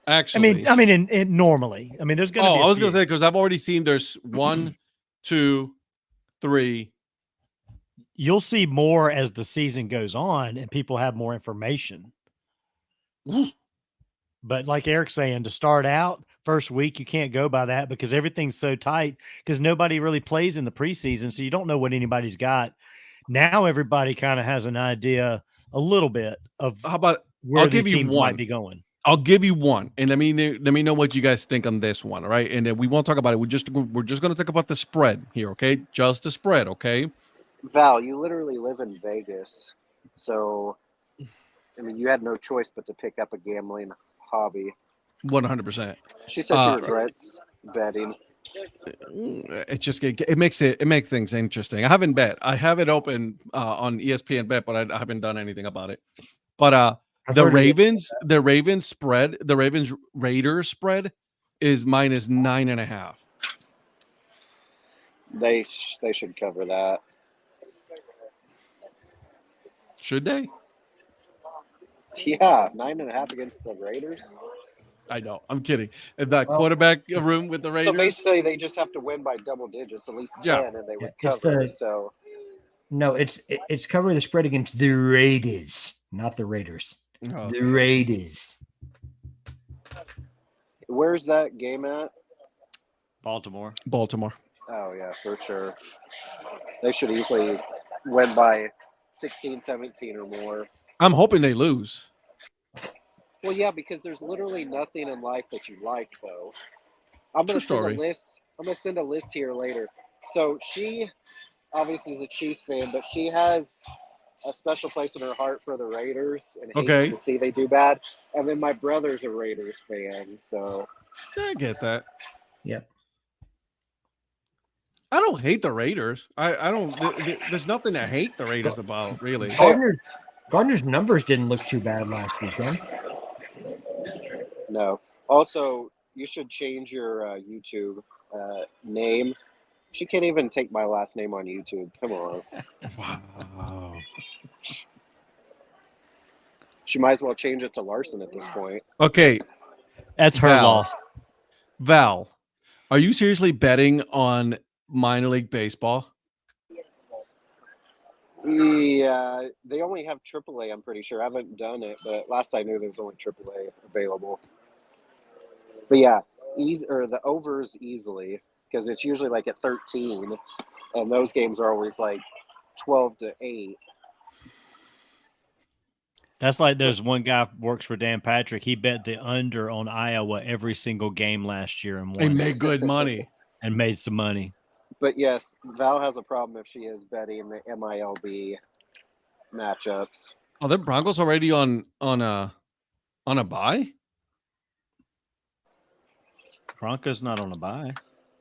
I mean, in normally, I mean, there's going to be. I was going to say because I've already seen there's 1, 2, 3. You'll see more as the season goes on, and people have more information. But like Eric's saying, to start out first week, you can't go by that because everything's so tight because nobody really plays in the preseason. So you don't know what anybody's got. Now everybody kind of has an idea a little bit of How about where I'll these give you teams one. might be going. I'll give you one, and let me know what you guys think on this one, all right? And then we won't talk about it. We're just going to talk about the spread here, okay? Just the spread, okay? Val, you literally live in Vegas, so I mean, you had no choice but to pick up a gambling hobby. 100%. She says she regrets betting. It makes things interesting. I haven't bet. I have it open on ESPN Bet, but I haven't done anything about it. But the Ravens spread, the Ravens Raiders spread is -9.5. They should cover that. Should they? Yeah, 9.5 against the Raiders. I know. I'm kidding. That quarterback room with the Raiders. So basically, they just have to win by double digits, at least 10, and they would cover. No, it's covering the spread against the Raiders, not the Raiders. Oh. The Raiders. Where's that game at? Baltimore. Oh, yeah, for sure. They should easily win by 16, 17 or more. I'm hoping they lose. Well, yeah, because there's literally nothing in life that you like, though. I'm going to send a list. I'm going to send a list here later. So she obviously is a Chiefs fan, but she has a special place in her heart for the Raiders and hates Okay. to see they do bad. And then my brother's a Raiders fan, so I get that. Yep. I don't hate the Raiders. I don't. There's nothing to hate the Raiders about, really. Gardner's numbers didn't look too bad last weekend. no. Also, you should change your YouTube name. She can't even take my last name on YouTube. Come on. Wow. She might as well change it to Larson at this point. Okay, That's her Val. loss. Val, are you seriously betting on minor league baseball? Yeah, they only have AAA, I'm pretty sure. I haven't done it, but last I knew there was only AAA available. But yeah, the overs easily, because it's usually like at 13, and those games are always like 12-8. That's like there's one guy who works for Dan Patrick. He bet the under on Iowa every single game last year and They won made good money. and made some money. But yes, Val has a problem if she is betting the MILB matchups. Oh, the Broncos already on a bye? Broncos not on a bye.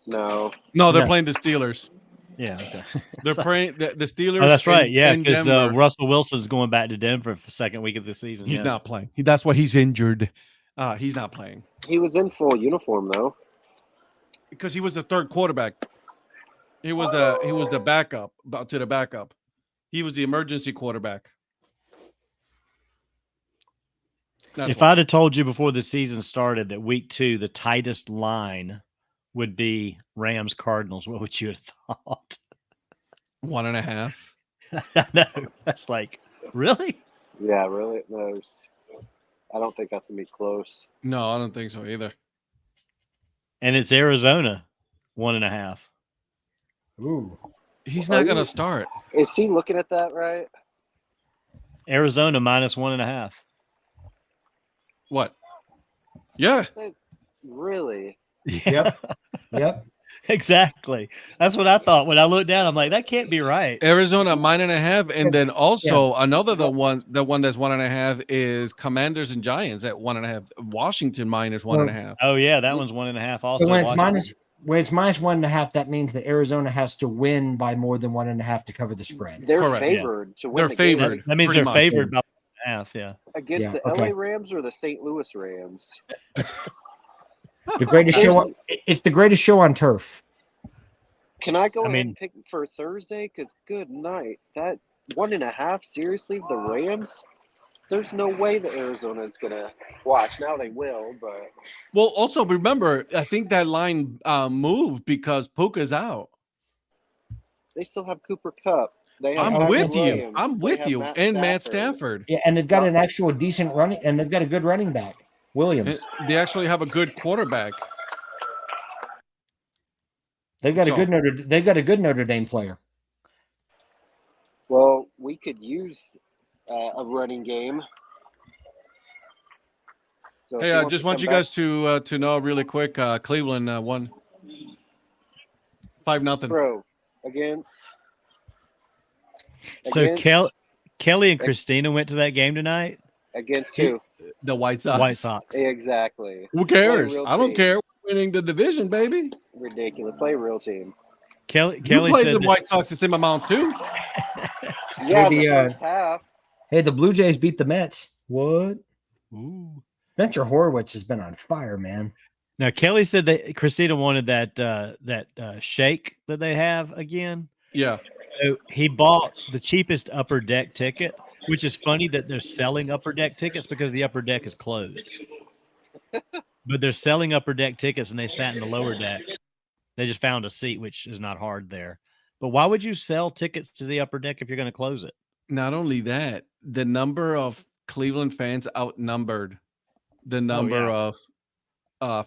No. No, they're No. playing the Steelers. Yeah, okay. They're playing the Steelers. Oh, that's right. in- Yeah, in because Denver. Russell Wilson's going back to Denver for the second week of the season. He's yeah. not playing. That's why he's injured. He's not playing He was in full uniform though. because he was the third quarterback. He was the backup, about to the backup. He was the emergency quarterback. That's If why. I'd have told you before the season started that week 2, the tightest line would be Rams Cardinals, what would you have thought? 1.5. I know. That's like, really? Yeah, really? No. I don't think that's gonna be close. No, I don't think so either. And it's Arizona, 1.5. Ooh. He's not gonna start. Is he looking at that right? Arizona minus 1.5. What? Yeah. Really? Yep. Yep. Exactly. That's what I thought. When I looked down, I'm like, that can't be right. Arizona 9.5, and then also the one that's 1.5 is Commanders and Giants at 1.5. Washington minus 1.5. Oh, yeah, that one's 1.5 also. So when it's Washington. minus 1.5, that means that Arizona has to win by more than 1.5 to cover the spread. They're Correct, favored to win. They're the game. favored. That means pretty they're much. favored by 1.5, yeah. Against Yeah, the okay. LA Rams or the St. Louis Rams? The greatest show. It's the greatest show on turf. Can I go I ahead mean- and pick for Thursday? Because good night. That 1.5, seriously, the Rams? There's no way that Arizona's going to watch. Now they will, but Well, also remember, I think that line moved because Puka's out. they still have Cooper Kupp. They have I'm Patrick with you. Williams. I'm They with have you. And Matt Stafford. Yeah, and they've got an actual decent running, and they've got a good running back, Williams. They actually have a good quarterback. They've got So- a good Notre Dame player. Well, we could use a running game. So if Hey, he I wants just to want come you back- guys to know really quick. Cleveland won 5-0. Bro, against So Kelly and Christina went to that game tonight. against who? The White Sox. White Sox. Exactly. Who cares? real I don't team. care. We're winning the division, baby. Ridiculous. Play a real team. Kelly You played said the that- White Sox the same amount too. Yeah, the, the first half. Hey, the Blue Jays beat the Mets. What? Ooh. Spencer Horwitz has been on fire, man. Now Kelly said that Christina wanted that shake that they have again. Yeah. So he bought the cheapest upper deck ticket, which is funny that they're selling upper deck tickets because the upper deck is closed. But they're selling upper deck tickets and they sat in the lower deck. They just found a seat, which is not hard there. But why would you sell tickets to the upper deck if you're going to close it? Not only that, the number of Cleveland fans outnumbered the number of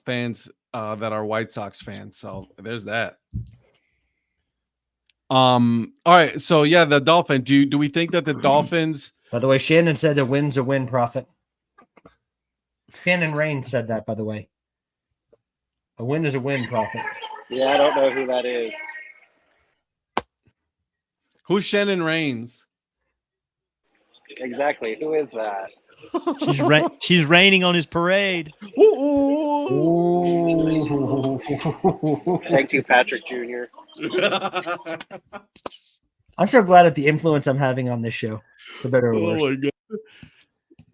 fans that are White Sox fans. So there's that. All right. So yeah, the Dolphins. Do we think that the Dolphins? By the way, Shannon said a win's a win, Prophet. Shannon Rain said that, by the way. A win is a win, Prophet. Yeah, I don't know who that is. Who's Shannon Rains? Exactly. Who is that? She's raining on his parade. Ooh. Thank you, Patrick Jr. I'm so glad at the influence I'm having on this show, for better or worse. Oh my god!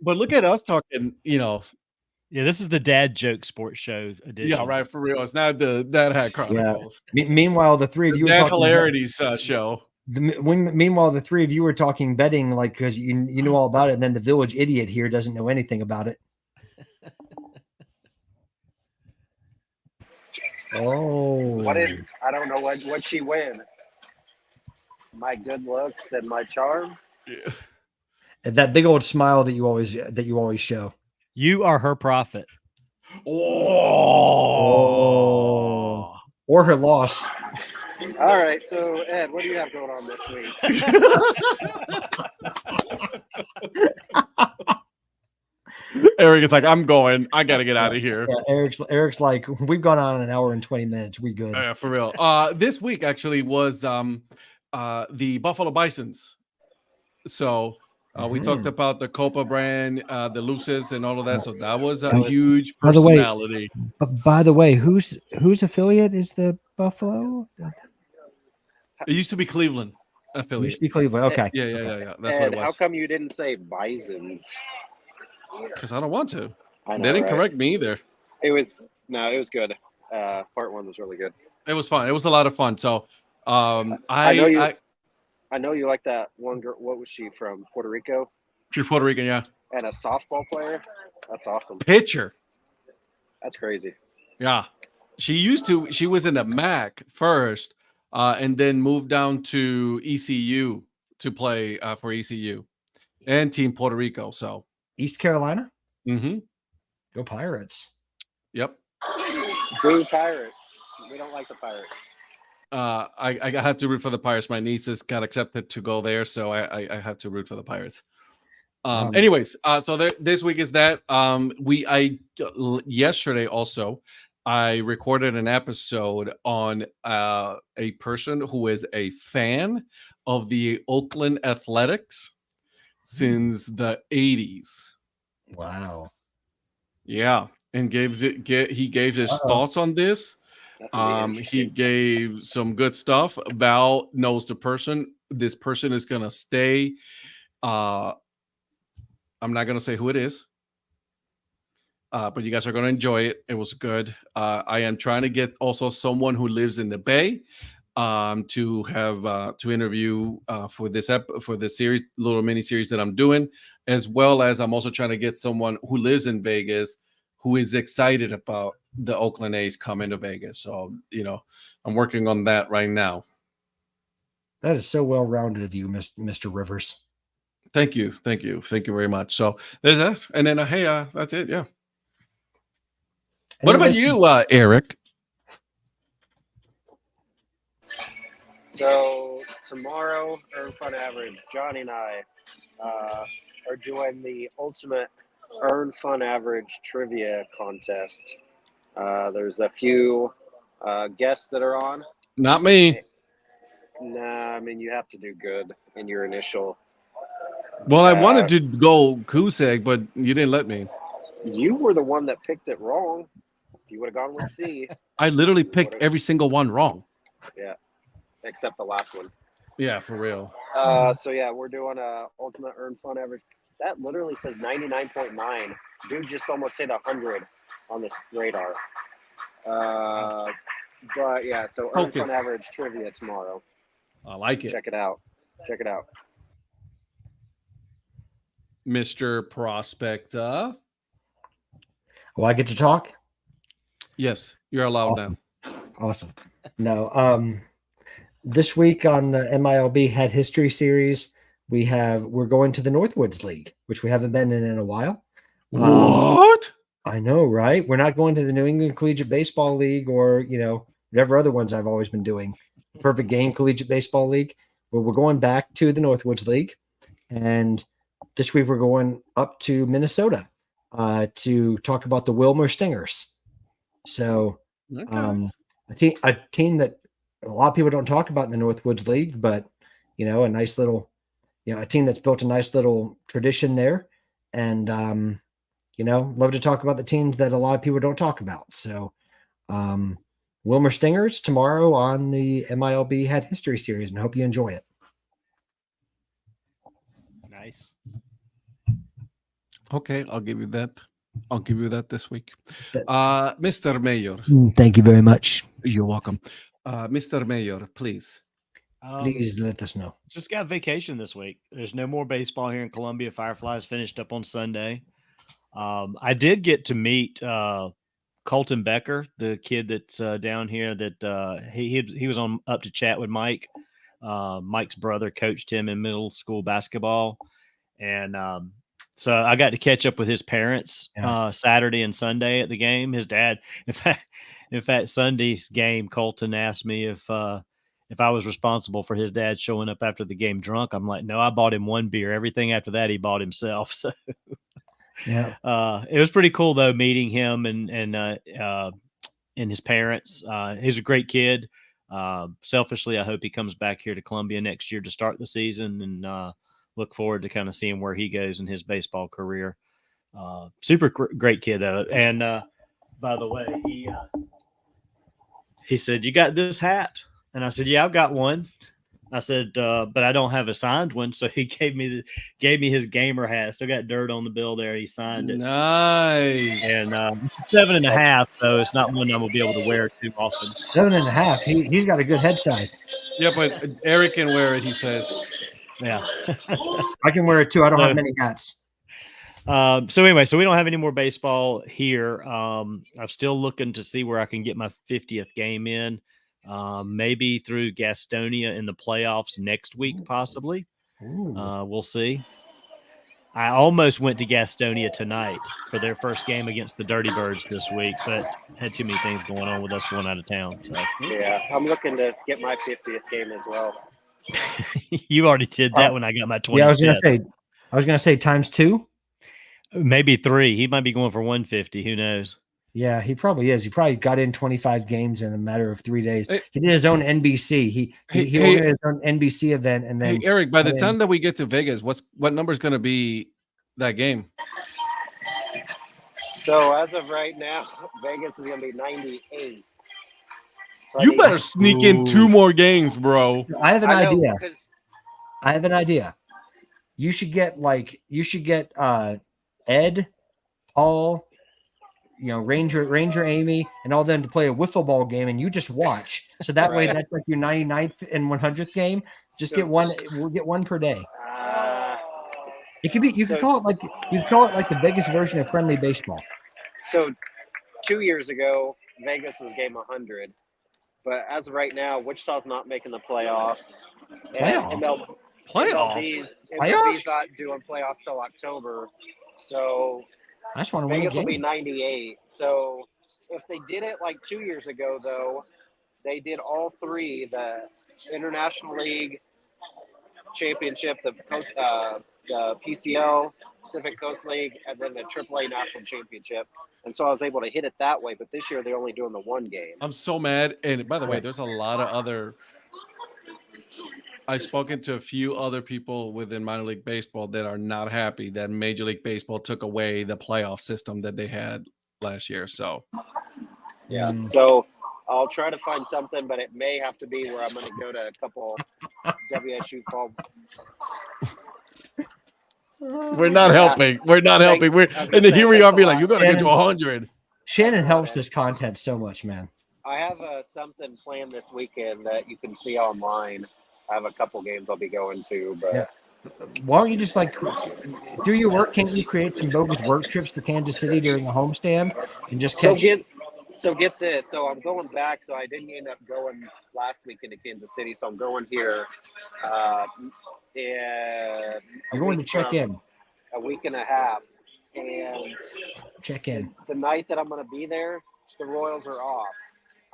But look at us talking. Yeah, this is the dad joke sports show edition. Yeah, right. For real, it's not the Dad Hat Chronicles. Meanwhile, the three of you were Dad talking Hilarities show. Meanwhile, the three of you were talking betting, like, because you knew all about it, and then the village idiot here doesn't know anything about it. Oh, I don't know what she win. My good looks and my charm. Yeah. That big old smile that you always show. You are her prophet. Oh. Or her loss. All right, so Ed, what do you have going on this week? Eric is like, I'm going. I got to get out of here. Yeah, Eric's like, we've gone on an hour and 20 minutes. We good. Yeah, for real. This week actually was the Buffalo Bisons. So we talked about the Copa brand, the Luces, and all of that. So that was a huge personality. By the way, whose affiliate is the Buffalo? It used to be Cleveland affiliate. Used to be Cleveland. Okay. Yeah. That's Ed, what it was. how come you didn't say Bisons? Because I don't want to. I know, They didn't right? correct me either. It was good. Part one was really good. It was fun. It was a lot of fun. So I know you like that one girl. What was she from? Puerto Rico? she's Puerto Rican, yeah. And a softball player? That's awesome. Pitcher. That's crazy. Yeah. She was in the MAC first, and then moved down to ECU to play for ECU and Team Puerto Rico. So East Carolina? mm-hmm. Go Pirates. Yep. Boo Pirates. We don't like the Pirates. I had to root for the Pirates. My nieces got accepted to go there, so I had to root for the Pirates. Anyways, so this week is that yesterday also I recorded an episode on a person who is a fan of the Oakland Athletics since the 80s. Wow. Yeah, and he gave his thoughts on this. He gave some good stuff. Val knows the person. This person is gonna stay. I'm not gonna say who it is, but you guys are gonna enjoy it. It was good. I am trying to get also someone who lives in the Bay to have to interview for this series, little mini series that I'm doing, as well as I'm also trying to get someone who lives in Vegas who is excited about the Oakland A's coming to Vegas. So, I'm working on that right now. That is so well-rounded of you, Mr. Rivers. Thank you. Thank you very much. So there's that. And then, hey, that's it. Yeah. What about you, Eric? So tomorrow, Earn Fun Average, Johnny and I are doing the ultimate Earn Fun Average trivia contest. There's a few guests that are on. Not me. Nah, I mean, you have to do good in your initial. Well, I wanted to go goose egg, but you didn't let me. You were the one that picked it wrong. If you would have gone with C. I literally picked every single one wrong. Yeah, except the last one. Yeah, for real. So yeah, we're doing a ultimate Earn Fun Average. That literally says 99.9. Dude just almost hit 100 on this radar. But yeah, so Earn Fun Average trivia tomorrow. I like it. Check it out. Mr. Prospector. Oh, I get to talk? Yes, you're allowed now. Awesome. No, this week on the MILB Head History Series, we're going to the Northwoods League, which we haven't been in a while. What? I know, right? We're not going to the New England Collegiate Baseball League or, whatever other ones I've always been doing. Perfect Game Collegiate Baseball League. But we're going back to the Northwoods League. And this week we're going up to Minnesota to talk about the Wilmer Stingers. So a team that a lot of people don't talk about in the Northwoods League, but, a nice little, a team that's built a nice little tradition there. And, love to talk about the teams that a lot of people don't talk about. So, Wilmer Stingers tomorrow on the MILB Head History Series, and I hope you enjoy it. Nice. Okay, I'll give you that. I'll give you that this week. Mr. Mayor. Thank you very much. You're welcome. Mr. Mayor, please. Please let us know. Just got vacation this week. There's no more baseball here in Columbia. Fireflies finished up on Sunday. I did get to meet Colton Becker, the kid that's down here. That he was on up to chat with Mike. Mike's brother coached him in middle school basketball, and so I got to catch up with his parents Saturday and Sunday at the game. His dad, in fact, Sunday's game, Colton asked me if I was responsible for his dad showing up after the game drunk. I'm like, no, I bought him one beer. Everything after that, he bought himself. So yeah, it was pretty cool though, meeting him and his parents. He's a great kid. Selfishly, I hope he comes back here to Columbia next year to start the season, and look forward to kind of seeing where he goes in his baseball career. Super great kid though. And by the way, he said, "You got this hat?" And I said, "Yeah, I've got one." I said, "But I don't have a signed one." So he gave me his gamer hat. Still got dirt on the bill there. He signed it. Nice. And 7.5, so it's not one I'm gonna be able to wear too often. 7.5. He's got a good head size. Yeah, but Eric can wear it, he says. Yeah. I can wear it too. I don't have many hats. So anyway, we don't have any more baseball here. I'm still looking to see where I can get my 50th game in. Maybe through Gastonia in the playoffs next week, possibly. We'll see. I almost went to Gastonia tonight for their first game against the Dirty Birds this week, but had too many things going on with us going out of town. So. Yeah, I'm looking to get my 50th game as well. You already did that when I got my 25th. Yeah, I was gonna say times 2. Maybe 3. He might be going for 150. Who knows? Yeah, he probably is. He probably got in 25 games in a matter of 3 days. He did his own NBC. He ordered his own NBC event, and then. Hey, Eric, by the time that we get to Vegas, what number is going to be that game? So as of right now, Vegas is going to be 98. So You better sneak in 2 more games, bro. I have an idea. You should get Ed, Paul, Ranger Amy, and all them to play a wiffle ball game, and you just watch. So that way, that's like your 99th and 100th game. Just get one. We'll get one per day. It could be. You could call it like the Vegas version of friendly baseball. So 2 years ago, Vegas was game 100, but as of right now, Wichita's not making the playoffs. MLB's not doing playoffs till October. So I just want to Vegas win will be 98. So if they did it like 2 years ago, though, they did all 3: the International League Championship, the PCL, Pacific Coast League, and then the AAA National Championship. And so I was able to hit it that way. But this year they're only doing the 1 game. I'm so mad. And by the way, there's a lot of other. I've spoken to a few other people within minor league baseball that are not happy that Major League Baseball took away the playoff system that they had last year. So, yeah. So I'll try to find something, but it may have to be where I'm going to go to a couple WSU fall. We're not helping. We're not helping. And then here we are being like, you got to get to 100. Shannon helps this content so much, man. I have something planned this weekend that you can see online. I have a couple games I'll be going to, but why don't you just through your work? Can't you create some bogus work trips to Kansas City during the homestand and just catch? So get this. So I'm going back. So I didn't end up going last weekend to Kansas City. So I'm going here. You're going to check in. A week and a half, and check in. The night that I'm going to be there, the Royals are off.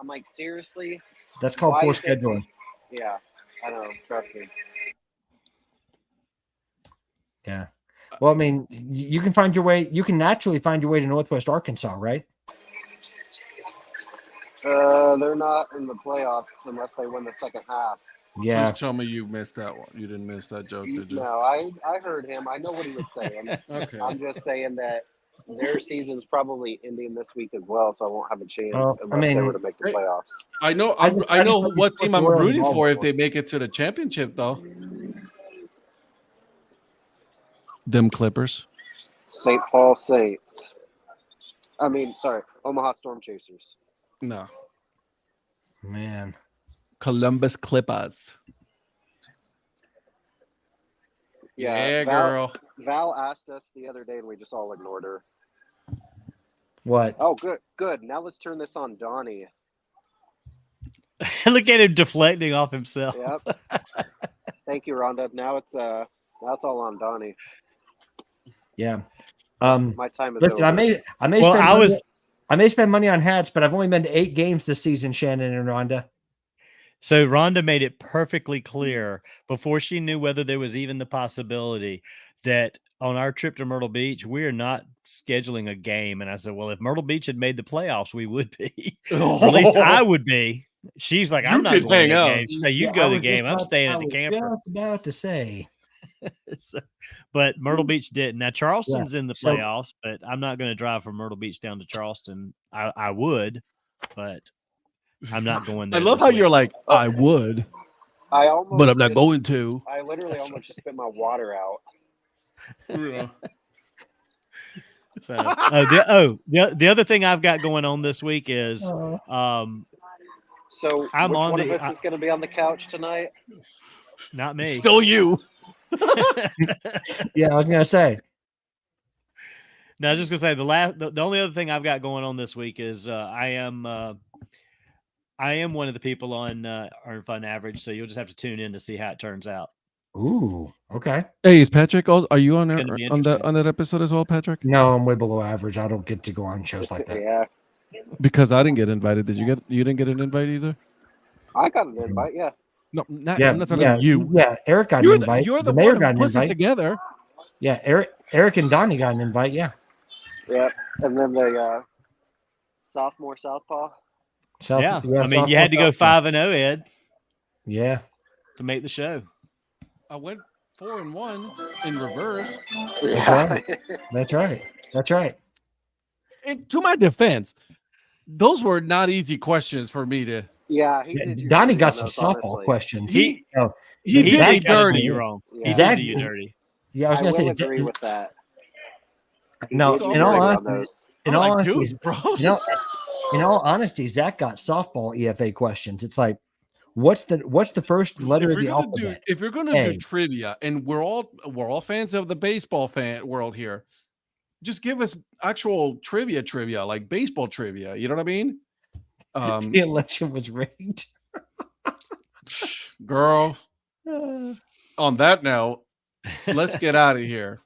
I'm like, seriously? That's called poor scheduling. Yeah. I know, trust me. Yeah. Well, I mean, you can find your way. You can naturally find your way to Northwest Arkansas, right? They're not in the playoffs unless they win the second half. Yeah. Please tell me you missed that one. You didn't miss that joke, did you? No, I heard him. I know what he was saying. Okay. I'm just saying that their season's probably ending this week as well, so I won't have a chance Well, I unless they mean- were to make the playoffs. I know. I just know want what to team put I'm the world rooting involved for if for. they make it to the championship, though. Them Clippers. St. Paul Saints. Omaha Storm Chasers. No. Man. Columbus Clippers. Yeah, girl. Val asked us the other day, and we just all ignored her. What? Oh, good. Now let's turn this on Donnie. Look at him deflecting off himself. Yep. Thank you, Rhonda. Now it's all on Donnie. Yeah. My time is Listen, over. I may Well, spend I money, was- I may spend money on hats, but I've only been to 8 games this season, Shannon and Rhonda. So Rhonda made it perfectly clear before she knew whether there was even the possibility that on our trip to Myrtle Beach, we are not scheduling a game. And I said, well, if Myrtle Beach had made the playoffs, we would be. Or at least I would be. She's like, I'm You not could going to hang the out. game. She said, you Yeah, go I to the was just game. I'm about- staying I at the was camper. just about to say. So- but Myrtle Beach didn't. Now Charleston's in the so- playoffs, but I'm not going to drive from Myrtle Beach down to Charleston. I would, but I'm not going I there. love this how week. you're like, I would, I almost but I'm not just- going to. I literally almost just spit my water out. So, the other thing I've got going on this week is So I'm which on one the- of us is going to be on the couch tonight? not me. Still you. Yeah, I was gonna say. No, I was just gonna say the only other thing I've got going on this week is I am one of the people on Earn Fun Average, so you'll just have to tune in to see how it turns out. Ooh, okay. Hey, is Patrick? Are you on It's there, gonna be on that interesting. episode as well, Patrick? No, I'm way below average. I don't get to go on shows like that. Yeah, Because I didn't get invited. You didn't get an invite either? I got an invite. Yeah, No, not, Yeah, I'm not talking yeah, to you. Yeah, Eric got You're an invite. you're the mayor one got who an puts it invite. together. Yeah, Eric and Donnie got an invite. Yeah. yeah. And then the sophomore southpaw. South, Yeah, I mean, you sophomore had to go sophomore. 5-0, Ed, Yeah. to make the show. I went 4-1 in reverse. Yeah, That's right. That's right. And to my defense, those were not easy questions for me to. yeah. He did. you Donnie dirty got on some those, softball honestly. questions. He Oh, he He did Zach me Gotta do dirty. you wrong. Yeah. He Zach did do you is- dirty. yeah, I was I gonna will say. agree with that. He No, did you in all dirty on honesty, those. in I'm all like, honesty, dude, bro. in all honesty, Zach got softball EFA questions. It's like, what's the first letter of the alphabet? If you're gonna Hey. do trivia, and we're all fans of the baseball fan world here, just give us actual trivia, like baseball trivia. You know what I mean? The election was rigged. Girl. On that note, let's get out of here.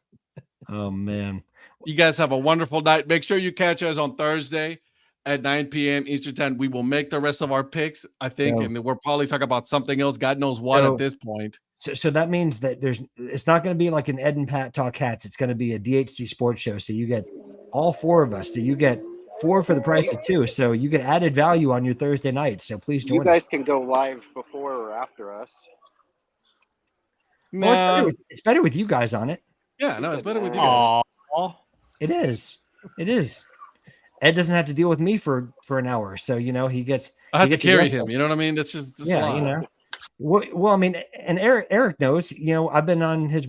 Oh man. You guys have a wonderful night. Make sure you catch us on Thursday at 9 p.m. Eastern time. We will make the rest of our picks, I think, So- and we'll probably talk about something else. God knows what So- at this point. So that means that it's not going to be like an Ed and Pat Talk Hats. It's going to be a DHC Sports show. So you get all 4 of us. So you get 4 for the price of 2. So you get added value on your Thursday nights. So please You join guys us. can go live before or after us. Well, it's better with you guys on it. Yeah, no, it's better with you guys. Aw. It is. It is. Ed doesn't have to deal with me for an hour. So, he gets. I have he to gets carry rest. him. You know what I mean? That's just Yeah, lot. Well, I mean, and Eric knows. I've been on his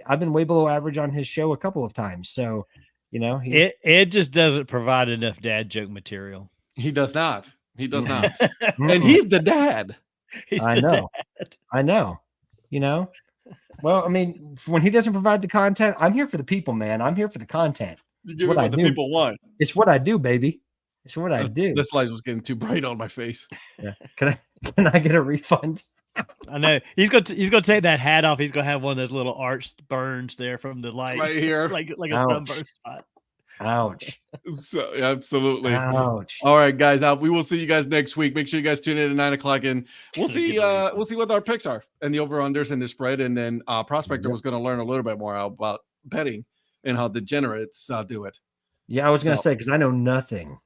I've been way below average on his show a couple of times. So, Ed just doesn't provide enough dad joke material. He does not. He does not. Mm-mm. And he's the dad. He's I the know. dad. I know. Well, I mean, when he doesn't provide the content, I'm here for the people, man. I'm here for the content. You what what I the do. people want. It's what I do, baby. It's what I do. This light was getting too bright on my face. Yeah. Can I get a refund? I know he's gonna take that hat off. He's gonna have one of those little arched burns there from the light, Right here. like a Ouch. sunburn spot. Ouch. So absolutely. Ouch. All right, guys. We will see you guys next week. Make sure you guys tune in at 9:00, and we'll see. Get ready. We'll see what our picks are and the over/unders and the spread. And then Prospector Yep. was going to learn a little bit more about betting and how degenerates do it. Yeah, I was gonna So- say because I know nothing.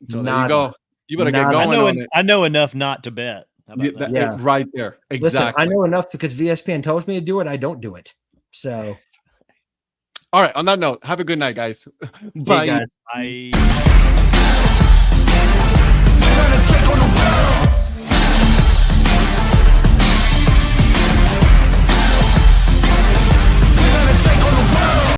So there you Nada. go. You better get Nada. going on it. I know enough not to bet. How about that? Yeah. Right there. Listen, Exactly. I know enough because VSPN tells me to do it. I don't do it. So, All right. On that note, have a good night, guys. see you Bye. guys. I